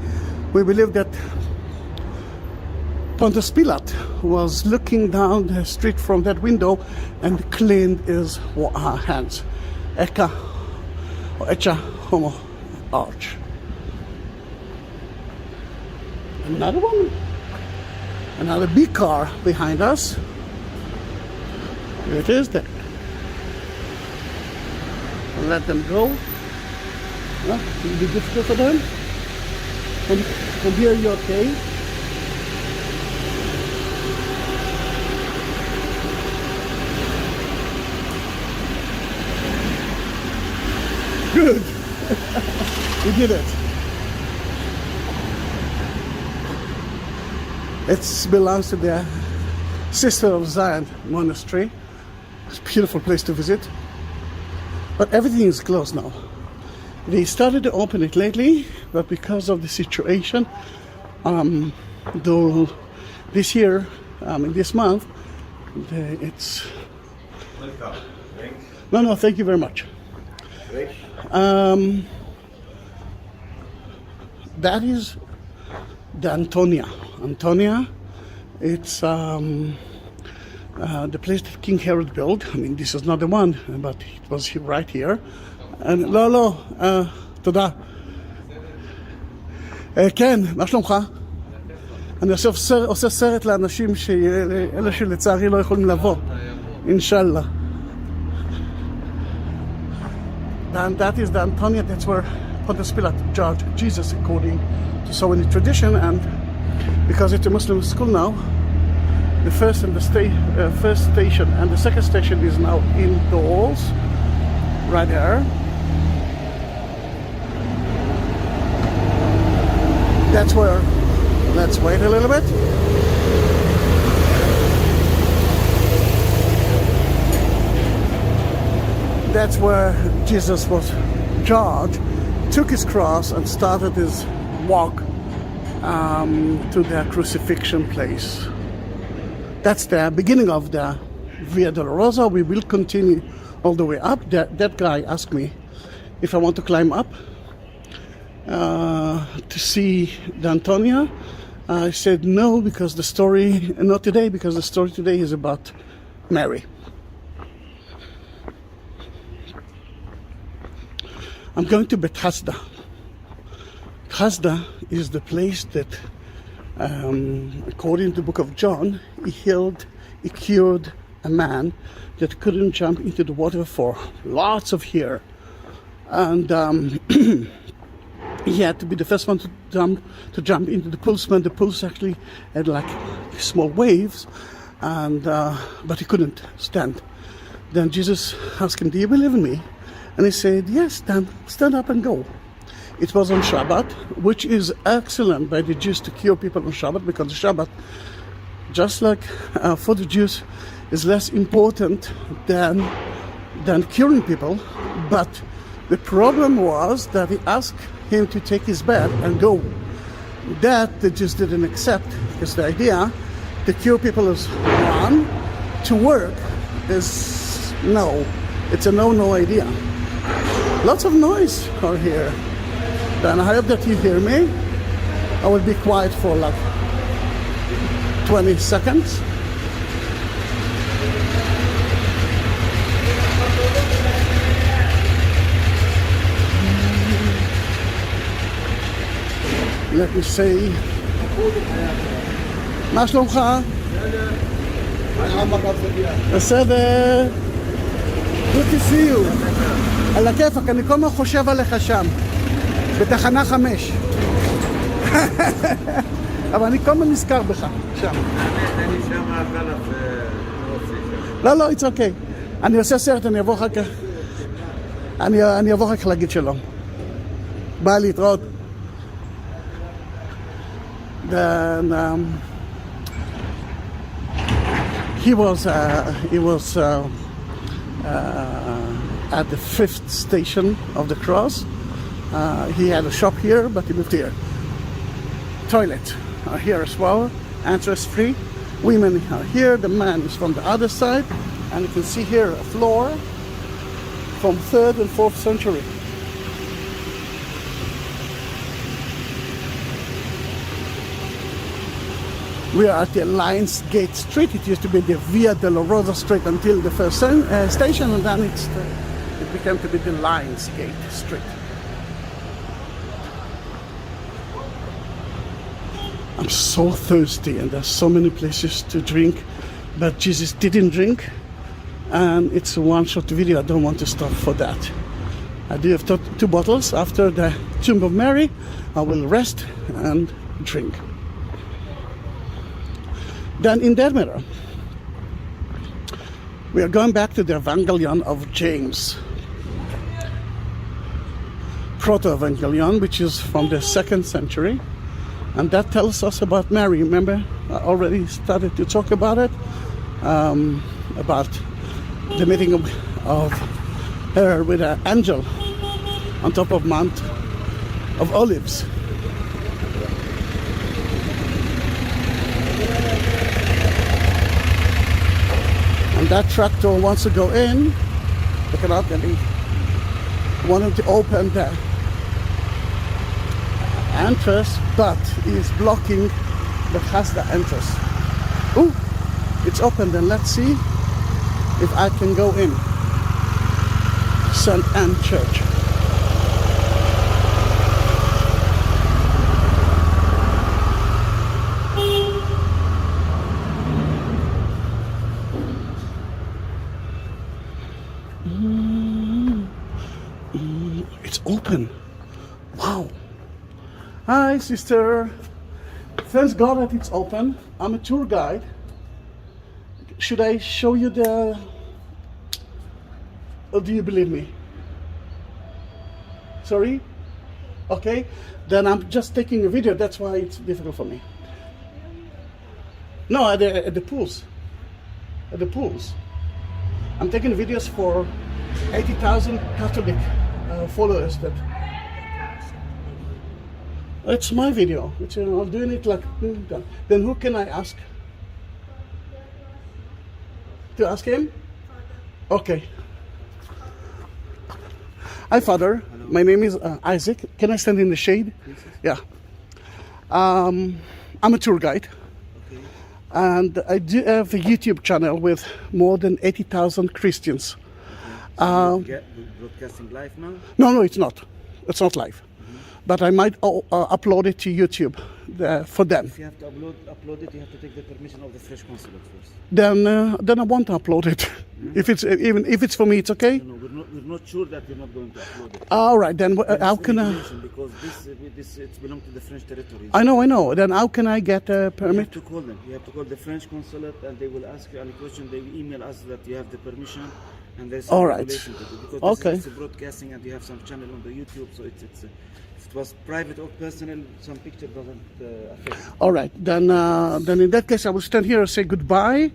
we believe that Pontius Pilate was looking down the street from that window and cleaned his hands. Ecce homo arch. Another one. Another big car behind us. Here it is there. Let them go. Well, it will be difficult for them. From here you're okay. Good. We did it. It belongs to the Sister of Zion Monastery. It's a beautiful place to visit. But everything is closed now. They started to open it lately, but because of the situation, though this year, this month, it's... No, thank you very much. That is the Antonia. Antonia, it's the place that King Herod built. I mean, this is not the one, but it was right here. And לא, תודה. כן, מה שלומך? אני עושה סרט לאנשים אלה שלצערי לא יכולים לבוא. אינשאללה. And that is the Antonia, that's where Pontius Pilate judged Jesus according to so many tradition, and because it's a Muslim school now, the first station and the second station is now indoors, right there. That's where, let's wait a little bit. That's where Jesus was judged, took his cross and started his walk to the crucifixion place. That's the beginning of the Via Dolorosa. We will continue all the way up. That guy asked me if I want to climb up to see the Antonia. I said no, because the story, not today, because the story today is about Mary. I'm going to Bethesda. Bethesda is the place that, according to the book of John, he cured a man that couldn't jump into the water for lots of years. And he had to be the first one to jump into the pools when the pools actually had like small waves, and but he couldn't stand. Then Jesus asked him, "Do you believe in me?" And he said, "Yes, then stand up and go." It was on Shabbat, which is excellent by the Jews to cure people on Shabbat, because the Shabbat, just like for the Jews, is less important than curing people. But the problem was that he asked him to take his bed and go. That the Jews didn't accept, because the idea to cure people is one, to work is no. It's a no idea. Lots of noise are here. Then I hope that you hear me. I will be quiet for like 20 seconds. Let me say, מה שלומך? בסדר. Good to see you. על הכיפק, אני כל הזמן חושב עליך שם, בתחנה 5. אבל אני כל הזמן נזכר בך, שם. אני שם חלף לא, it's okay. אני עושה סרט, אני אבוא אחר כך. אני אבוא אחר כך להגיד שלום. ביי, להתראות. Then he was at the 5th station of the cross. He had a shop here, but he moved here. Toilet are here as well. Entrance free. Women are here. The man is from the other side, and you can see here a floor from 3rd and 4th century. We are at the Lions Gate Street. It used to be the Via Dolorosa Street until the first station, and then it became to be the Lions Gate Street. I'm so thirsty, and there's so many places to drink, but Jesus didn't drink, and it's a one-shot video. I don't want to stop for that. I do have 2 bottles. After the Tomb of Mary, I will rest and drink. Then in that matter, we are going back to the Evangelion of James, Proto-Evangelion, which is from the 2nd century, and that tells us about Mary. Remember, I already started to talk about it, about the meeting of her with an angel on top of Mount of Olives. And that tractor wants to go in. They cannot get in. Wanted to open the entrance, but is blocking the has the entrance. Ooh, it's open. Then let's see if I can go in. St. Anne Church. It's open. Wow. Hi, sister. Thanks God that it's open. I'm a tour guide. Should I show you the... Or do you believe me? Sorry? Okay. Then I'm just taking a video. That's why it's difficult for me. No, at the pools. At the pools. I'm taking videos for 80,000 Catholic followers. That it's my video. I'm doing it like then who can I ask? To ask him? Okay. Hi, Father. Hello. My name is Isaac. Can I stand in the shade? Yes. Yeah. I'm a tour guide. Okay. And I do have a YouTube channel with more than 80,000 Christians. So you're broadcasting live now? No, it's not. It's not live. But I might upload it to YouTube for them. If you have to upload it, you have to take the permission of the French consulate first. Then I won't upload it. If it's for me, it's okay. No, we're not sure that we're not going to upload it. All right. Then how It's can I? regulation, because this it belongs to the French territory. I know. Then how can I get a You have permit? to call them. You have to call the French consulate, and they will ask you any question. They will email us that you have the permission, and there's some All right. regulation to it. Because Okay. this is broadcasting, and you have some channel on the YouTube, so it's if it was private or personal, some picture doesn't affect. All right. Then in that case, I will stand here and say goodbye.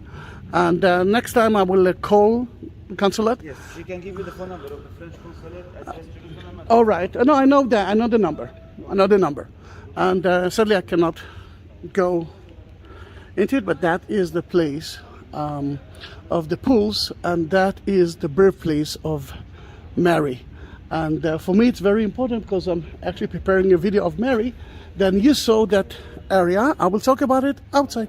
And next time I will call the consulate. Yes, she can give you the phone number of the French consulate. Address to the phone number. All right. No, I know that. I know the number. And sadly, I cannot go into it. But that is the place of the pools, and that is the birthplace of Mary. And for me, it's very important because I'm actually preparing a video of Mary. Then you saw that area. I will talk about it outside.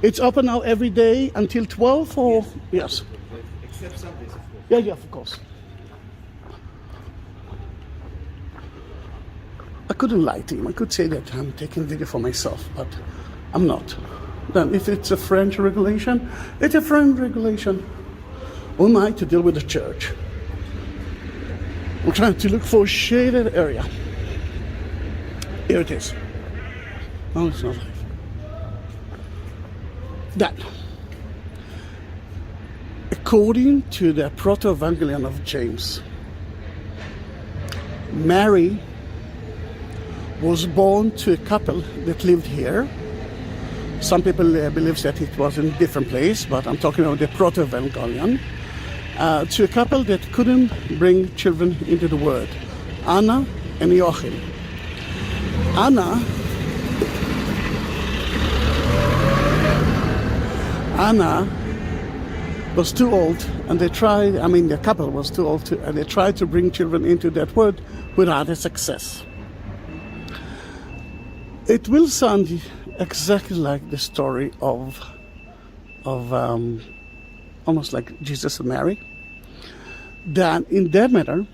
It's open now every day until 12 or? Yes. Except Sundays, of course. Yeah, of course. I couldn't lie to him. I could say that I'm taking video for myself, but I'm not. Then if it's a French regulation, it's a French regulation. Who am I to deal with the church? I'm trying to look for a shaded area. Here it is. No, it's not live. That, according to the Proto-Evangelion of James, Mary was born to a couple that lived here. Some people believe that it was in a different place, but I'm talking about the Proto-Evangelion. To a couple that couldn't bring children into the world, Anna and Joachim. Anna was too old, and the couple was too old, and they tried to bring children into that world without a success. It will sound exactly like the story of almost like Jesus and Mary. That in that matter,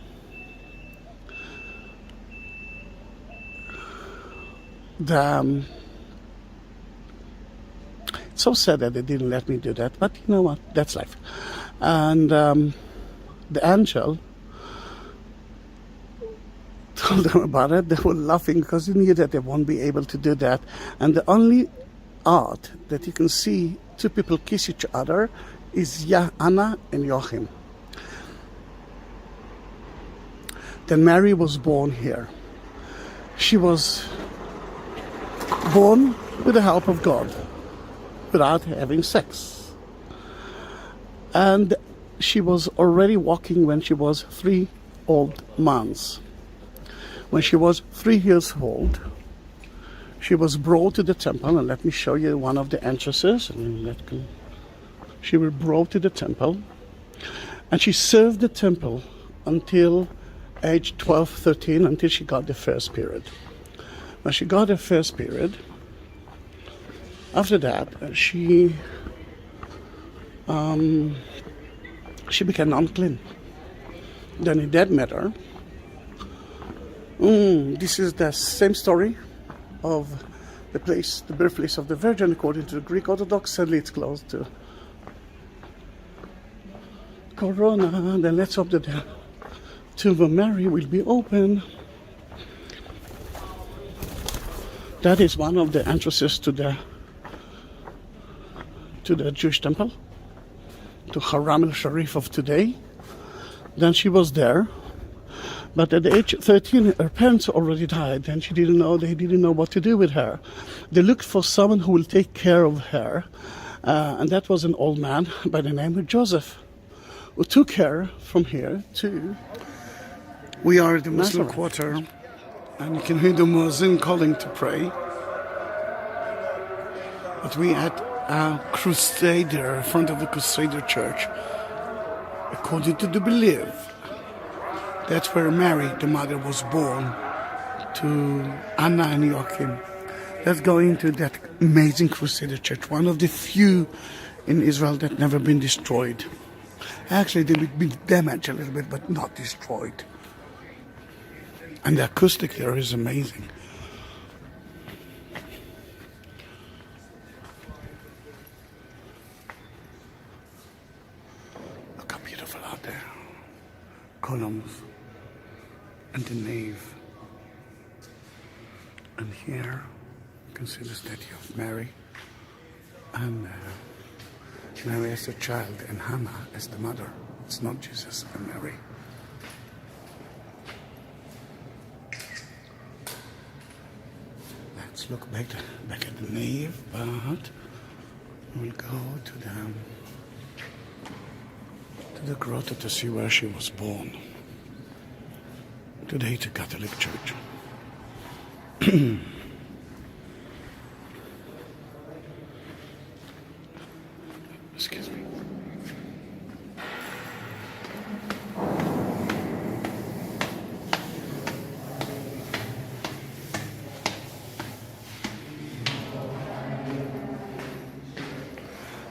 it's so sad that they didn't let me do that, but you know what? That's life. And the angel told them about it. They were laughing because they knew that they won't be able to do that. And the only art that you can see two people kiss each other is Anna and Joachim. Then Mary was born here. She was born with the help of God, without having sex. And she was already walking when she was 3 old months. When she was 3 years old, she was brought to the temple, and let me show you one of the entrances. She was brought to the temple, and she served the temple until age 12, 13, until she got the first period. When she got her first period, after that, she became unclean. Then in that matter, this is the same story of the place, the birthplace of the Virgin, according to the Greek Orthodox. Sadly, it's close to Corona. Then let's hope that the tomb of Mary will be open. That is one of the entrances to the Jewish temple, to Haram al-Sharif of today. Then she was there, but at the age of 13, her parents already died, and they didn't know what to do with her. They looked for someone who will take care of her, and that was an old man by the name of Joseph, who took her from here to... We are at the Muslim quarter, and you can hear the muezzin calling to pray. But we at a Crusader, in front of the Crusader church. According to the belief, that's where Mary, the mother, was born to Anna and Joachim. Let's go into that amazing Crusader church, one of the few in Israel that never been destroyed. Actually, they've been damaged a little bit, but not destroyed. And the acoustic here is amazing. Look how beautiful out there. Columns and the nave. And here you can see the statue of Mary. And Mary as a child and Hannah as the mother. It's not Jesus and Mary. Let's look back at the nave, but we'll go to the grotto to see where she was born. Today it's a Catholic church. Excuse me.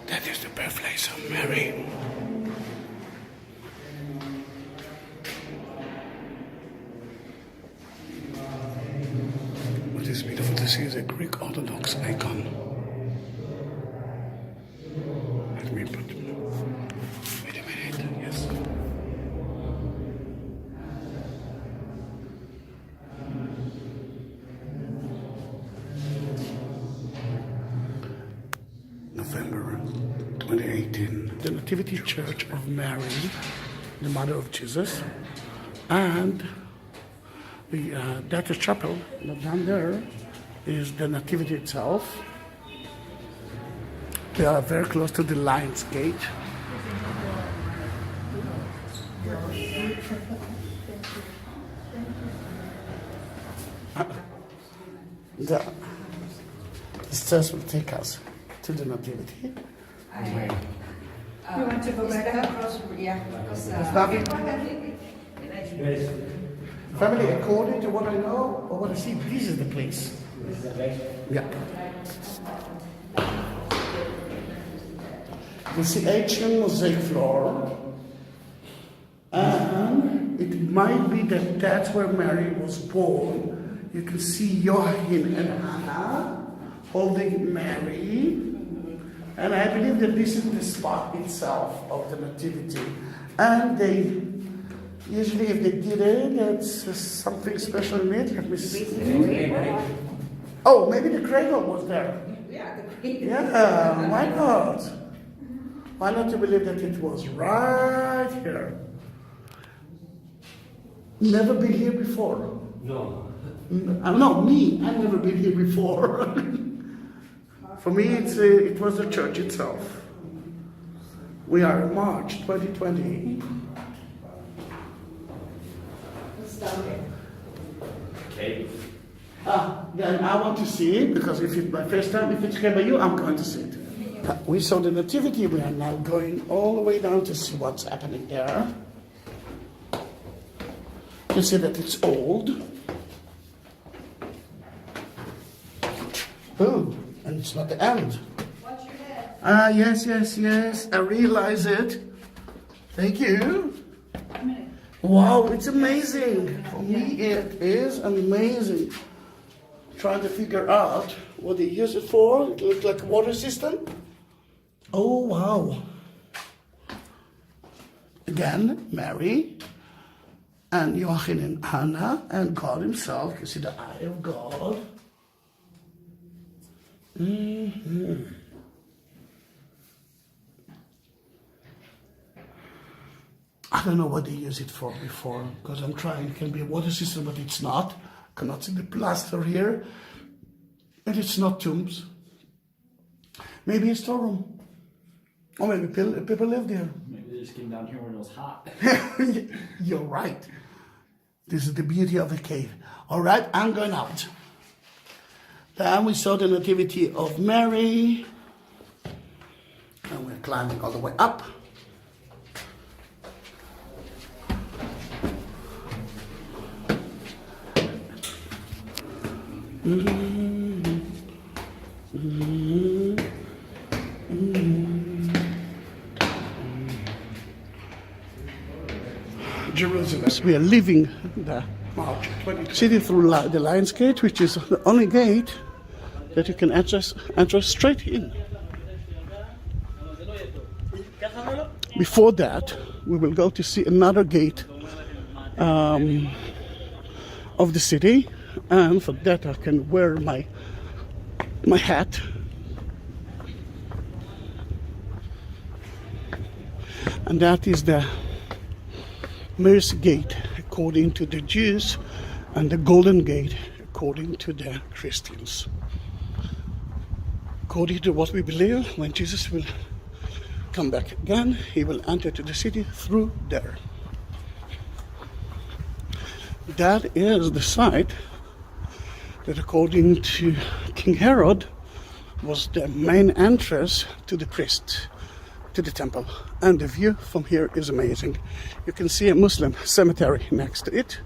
That is the birthplace of Mary. What is beautiful to see is a Greek Orthodox icon. Let me put... Wait a minute, yes. November 2018, the Nativity Church of Mary, the Mother of Jesus, and that chapel down there is the Nativity itself. They are very close to the Lion's Gate. The stairs will take us to the Nativity. You want to go back across? Yeah. Family, according to what I know or what I see, this is the place. Yeah. You see ancient mosaic floor, and it might be that that's where Mary was born. You can see Joachim and Hannah holding Mary, and I believe that this is the spot itself of the Nativity. And they usually, if they did it, that's something special in it. Let me see. Oh, maybe the cradle was there. Yeah, the cradle. Yeah, why not? Why not to believe that it was right here? Never been here before. No. No, me. I've never been here before. For me, it was the church itself. We are in March 2020. It's down there. Then I want to see it, because if it's my first time, if it's here by you, I'm going to see it. We saw the nativity. We are now going all the way down to see what's happening there. You see that it's old. Oh, and it's not the end. Watch your head. Yes. I realize it. Thank you. Wow, it's amazing. For me, it is amazing. Trying to figure out what they use it for. It looks like a water system. Oh, wow. Again, Mary and Joachim and Hannah and God himself. You see the eye of God. I don't know what they use it for before, because I'm trying. It can be a water system, but it's not. I cannot see the plaster here. And it's not tombs. Maybe a storeroom. Or maybe people live there. Maybe they just came down here when it was hot. You're right. This is the beauty of the cave. All right, I'm going out. Then we saw the nativity of Mary. And we're climbing all the way up. Jerusalem. We are leaving the city through the Lion's Gate, which is the only gate that you can enter straight in. Before that, we will go to see another gate of the city, and for that I can wear my hat. And that is the Mercy Gate according to the Jews, and the Golden Gate according to the Christians. According to what we believe, when Jesus will come back again, he will enter to the city through there. That is the site that, according to King Herod, was the main entrance to the priest, to the temple. And the view from here is amazing. You can see a Muslim cemetery next to it.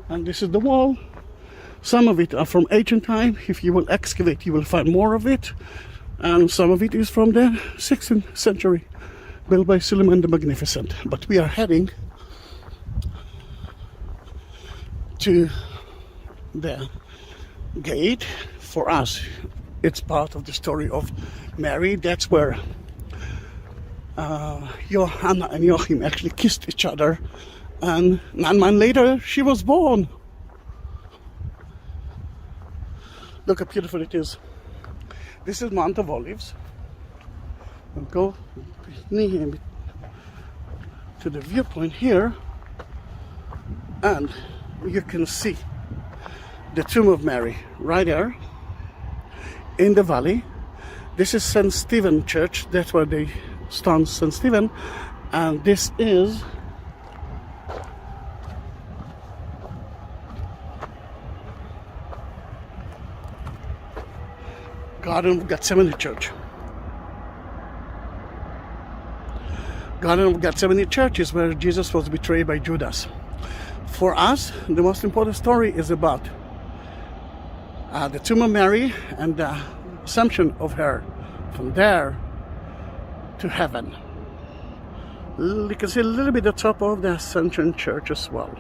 And this is the wall. Some of it are from ancient time. If you will excavate, you will find more of it. And some of it is from the 16th century, built by Suleiman the Magnificent. But we are heading to the gate. For us, it's part of the story of Mary. That's where Johanna and Joachim actually kissed each other, and 9 months later she was born. Look how beautiful it is. This is Mount of Olives. We'll go to the viewpoint here, and you can see the tomb of Mary right there in the valley. This is St. Stephen Church. That's where they stone St. Stephen. And this is Garden of Gethsemane Church. Garden of Gethsemane Church is where Jesus was betrayed by Judas. For us, the most important story is about the tomb of Mary and the assumption of her from there to heaven. You can see a little bit the top of the Ascension Church as well.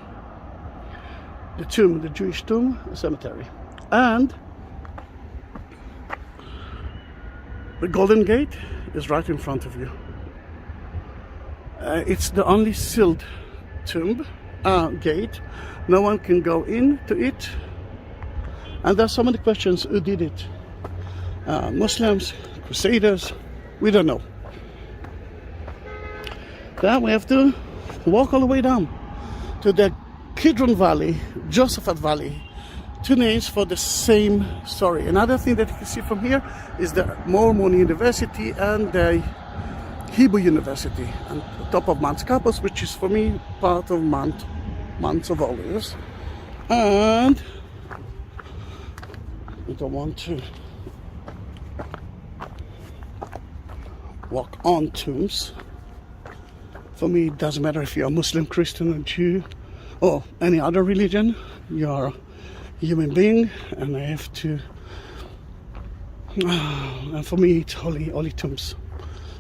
The tomb, the Jewish tomb, cemetery. And the Golden Gate is right in front of you. It's the only sealed tomb, gate. No one can go into it. And there's so many questions. Who did it? Muslims, Crusaders, we don't know. Then we have to walk all the way down to the Kidron Valley, Josaphat Valley, two names for the same story. Another thing that you can see from here is the Mormon University and the Hebrew University on the top of Mount Scapus, which is for me part of Mount of Olives. And I don't want to walk on tombs. For me, it doesn't matter if you're a Muslim, Christian, or Jew, or any other religion. You're a human being, and I have to. And for me, it's holy tombs.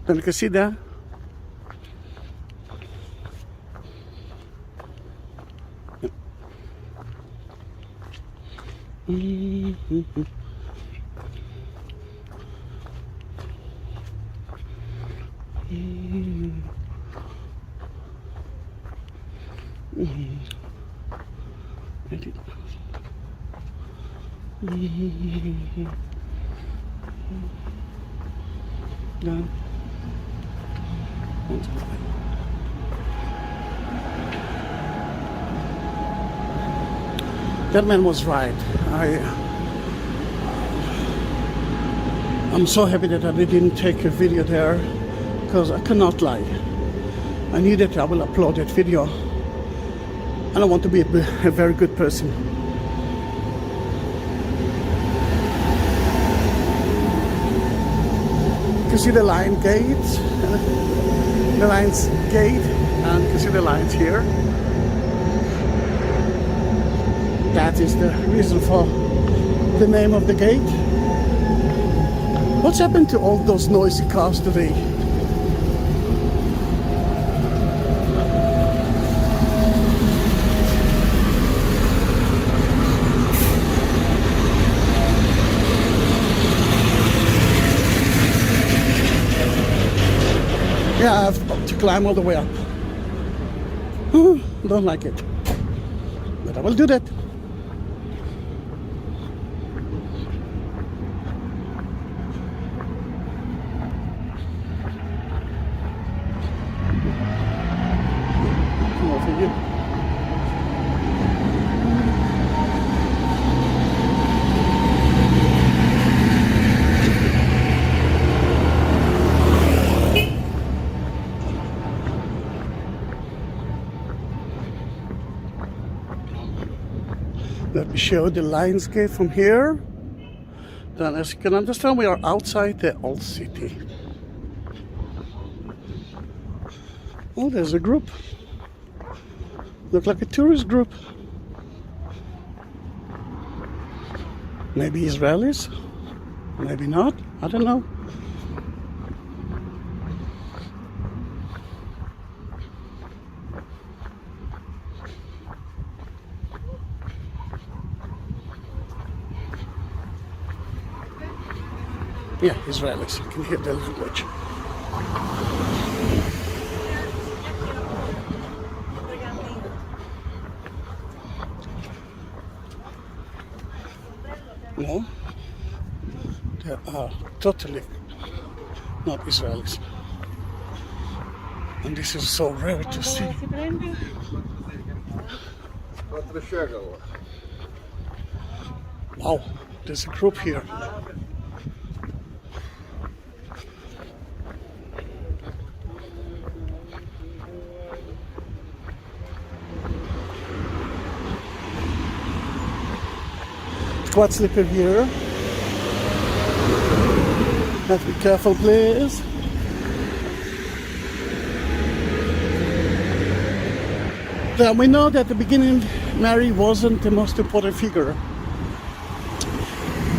Then you can see there. Done. That man was right. I'm so happy that I didn't take a video there, because I cannot lie. I knew that I will upload that video, and I want to be a very good person. You can see the lion gate, the lion's gate, and you can see the lions here. That is the reason for the name of the gate. What's happened to all those noisy cars today? Yeah, I have to climb all the way up. Don't like it, but I will do that. Let me show the Lion's Gate from here. Then, as you can understand, we are outside the old city. Oh, there's a group. Look like a tourist group. Maybe Israelis, maybe not. I don't know. Yeah, Israelis. You can hear the language. No, they are totally not Israelis. And this is so rare to see. Wow, there's a group here. Quite slippery here. Have to be careful, please. Now, we know that at the beginning Mary wasn't the most important figure,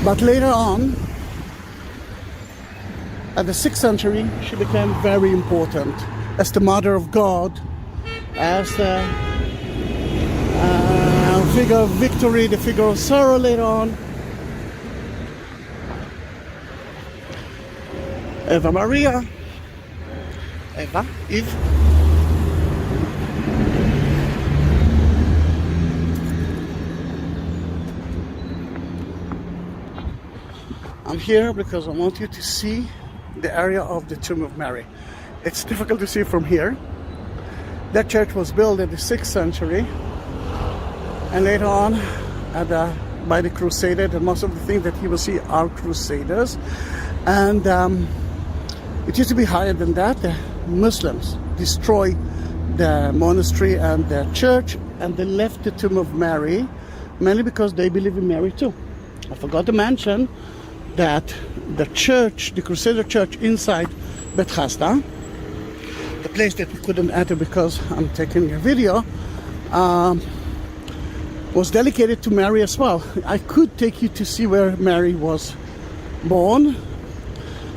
but later on, at the 6th century, she became very important as the Mother of God, as the figure of victory, the figure of sorrow later on. Eva Maria. Eve. I'm here because I want you to see the area of the Tomb of Mary. It's difficult to see from here. That church was built in the 6th century. And later on, at the by the Crusaders, and most of the things that you will see are Crusaders. And it used to be higher than that. The Muslims destroyed the monastery and the church, and they left the tomb of Mary, mainly because they believe in Mary too. I forgot to mention that the church, the Crusader church inside Bethesda, the place that we couldn't enter because I'm taking a video, was dedicated to Mary as well. I could take you to see where Mary was born,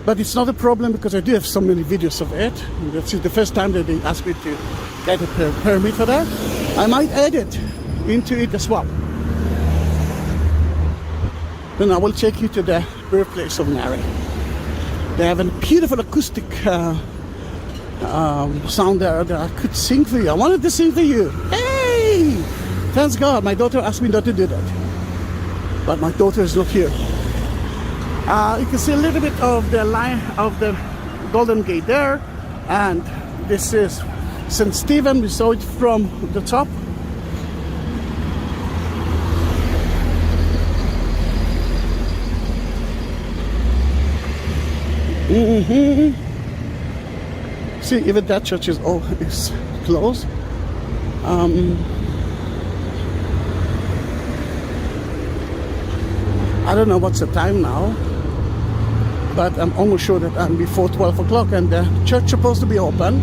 but it's not a problem because I do have so many videos of it. This is the first time that they asked me to get a permit for that. I might add it into it as well. Then I will take you to the birthplace of Mary. They have a beautiful acoustic sound there that I could sing for you. I wanted to sing for you. Hey! Thanks God, my daughter asked me not to do that. But my daughter is not here. You can see a little bit of the line of the Golden Gate there. And this is St. Stephen. We saw it from the top. See, even that church is closed. I don't know what's the time now, but I'm almost sure that I'm before 12 o'clock and the church is supposed to be open.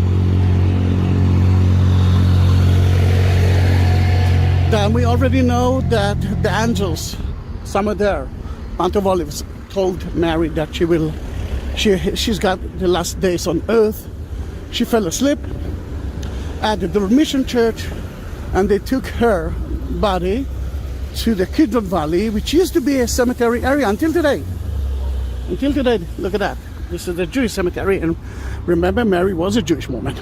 Then we already know that the angels, somewhere there, Mount of Olives, told Mary that she's got the last days on earth. She fell asleep at the Dormition Church, and they took her body to the Kidron Valley, which used to be a cemetery area until today. Until today, look at that. This is the Jewish cemetery, and remember, Mary was a Jewish woman.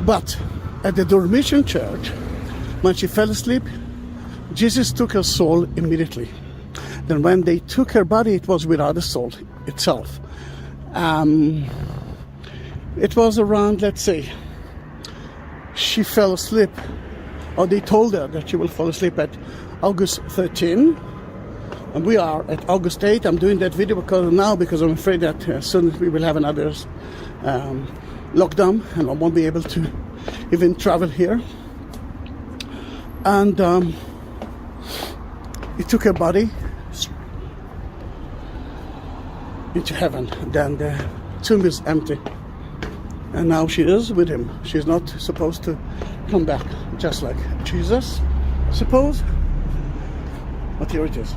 But at the Dormition Church, when she fell asleep, Jesus took her soul immediately. Then when they took her body, it was without the soul itself. It was around, let's say, she fell asleep, or they told her that she will fall asleep at August 13, and we are at August 8. I'm doing that video because I'm afraid that soon we will have another lockdown, and I won't be able to even travel here. And he took her body into heaven. Then the tomb is empty, and now she is with him. She's not supposed to come back, just like Jesus, suppose. But here it is.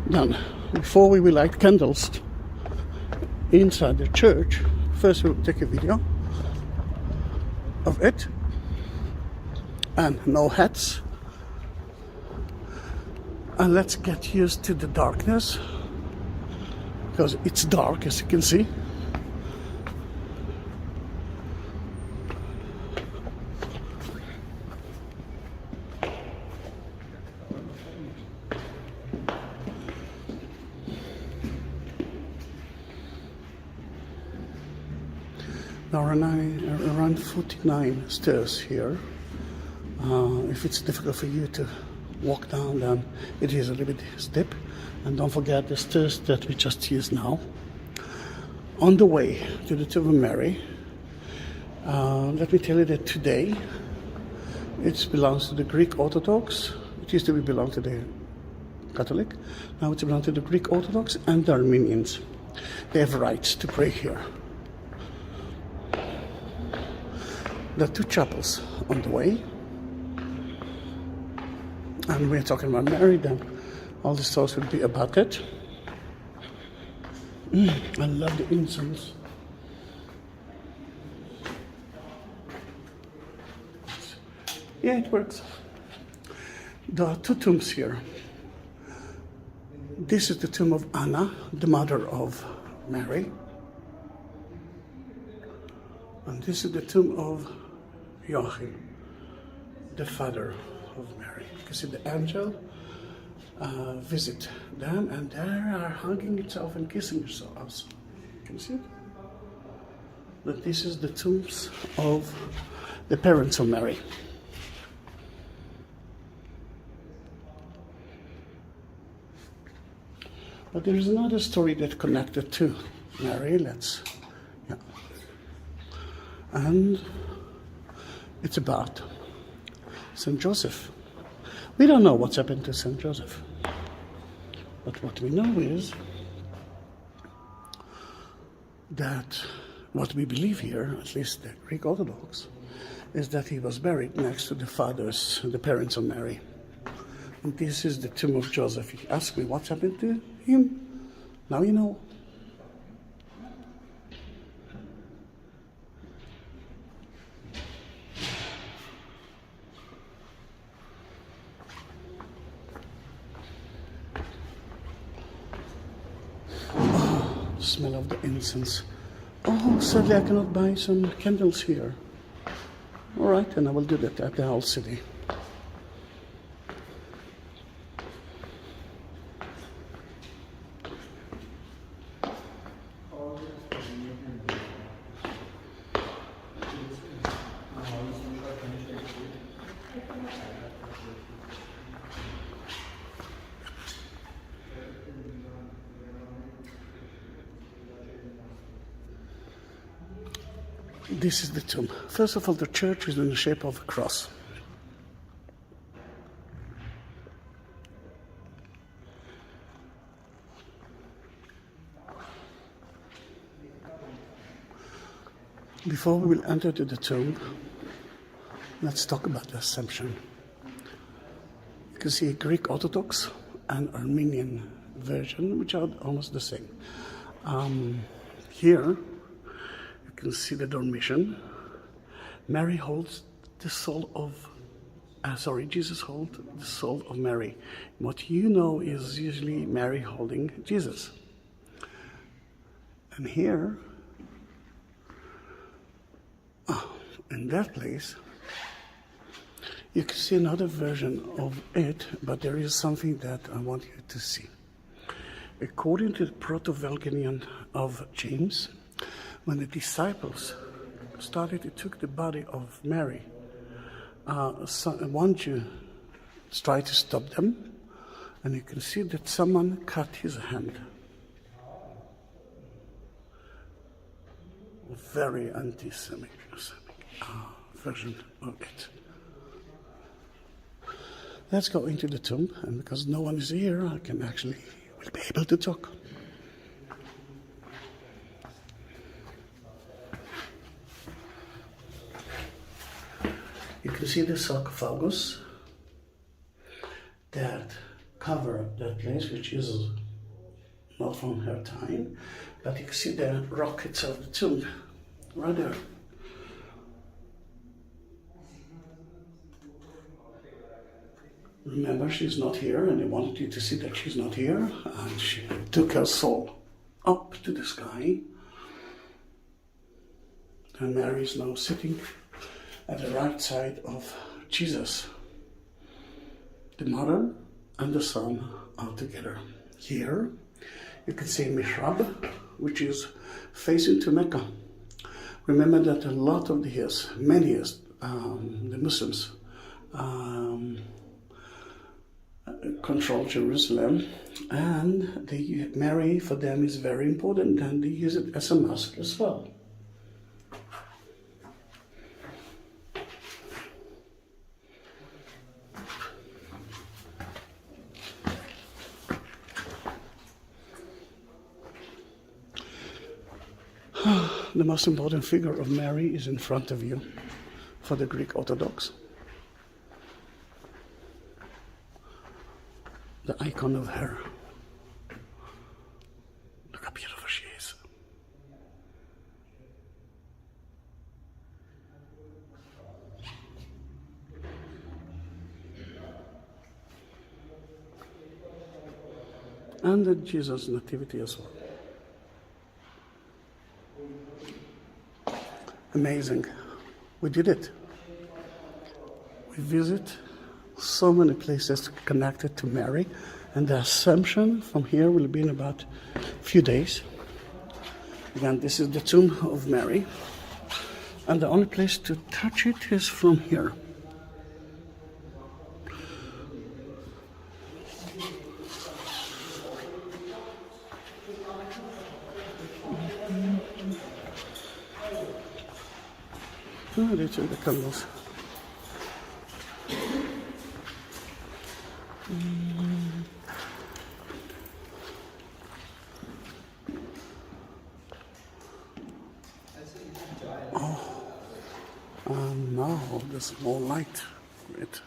Then, before we will light candles inside the church, first we'll take a video of it, and no hats. And let's get used to the darkness, because it's dark, as you can see. There are around 49 stairs here. If it's difficult for you to walk down, then it is a little bit steep. And don't forget the stairs that we just used now. On the way to the Tomb of Mary, let me tell you that today it belongs to the Greek Orthodox. It used to belong to the Catholic. Now it belongs to the Greek Orthodox and the Armenians. They have rights to pray here. There are two chapels on the way. And we're talking about Mary, then all the stores will be about it. I love the incense. Yeah, it works. There are two tombs here. This is the tomb of Anna, the mother of Mary. And this is the tomb of Joachim, the father of Mary. You can see the angel visit them, and they are hugging itself and kissing themselves. Can you see it? that this is the tombs of the parents of Mary. But there is another story that connected to Mary. And it's about St. Joseph. We don't know what's happened to St. Joseph. But what we know is that what we believe here, at least the Greek Orthodox, is that he was buried next to the parents of Mary. And this is the tomb of Joseph. You ask me what's happened to him? Now you know. The smell of the incense. Oh, sadly I cannot buy some candles here. All right, and I will do that at the whole city. This is the tomb. First of all, the church is in the shape of a cross. Before we will enter to the tomb, let's talk about the Assumption. You can see a Greek Orthodox and Armenian version, which are almost the same. Here, you can see the Dormition. Mary holds the soul of, Jesus holds the soul of Mary. What you know is usually Mary holding Jesus. And here, in that place, you can see another version of it, but there is something that I want you to see. According to the Proto-Evangelion of James, when the disciples took the body of Mary, one Jew tried to stop them, and you can see that someone cut his hand. Very anti-Semitic version of it. Let's go into the tomb, and because no one is here, will be able to talk. You can see the sarcophagus that cover that place, which is not from her time, but you can see the rockets of the tomb right there. Remember, she's not here, and they wanted you to see that she's not here, and she took her soul up to the sky. And Mary is now sitting at the right side of Jesus. The mother and the son are together. Here, you can see Mihrab, which is facing to Mecca. Remember that a lot of the years, many years, the Muslims control Jerusalem, and Mary for them is very important, and they use it as a mosque as well. The most important figure of Mary is in front of you for the Greek Orthodox. The icon of her. Look how beautiful she is. And the Jesus nativity as well. Amazing. We did it. We visit so many places connected to Mary, and the Assumption from here will be in about a few days. Again, this is the tomb of Mary. And the only place to touch it is from here. Oh, these are the candles. Now there's more light. Great.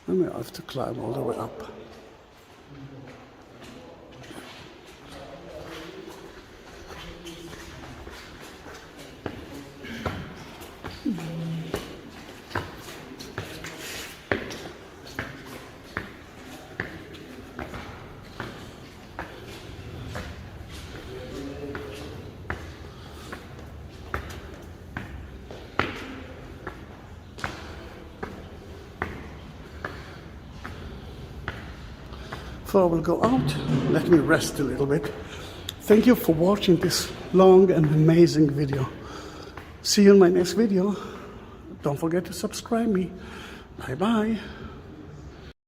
I may have to climb all the way up. Before I will go out, let me rest a little bit. Thank you for watching this long and amazing video. See you in my next video. Don't forget to subscribe me. Bye bye.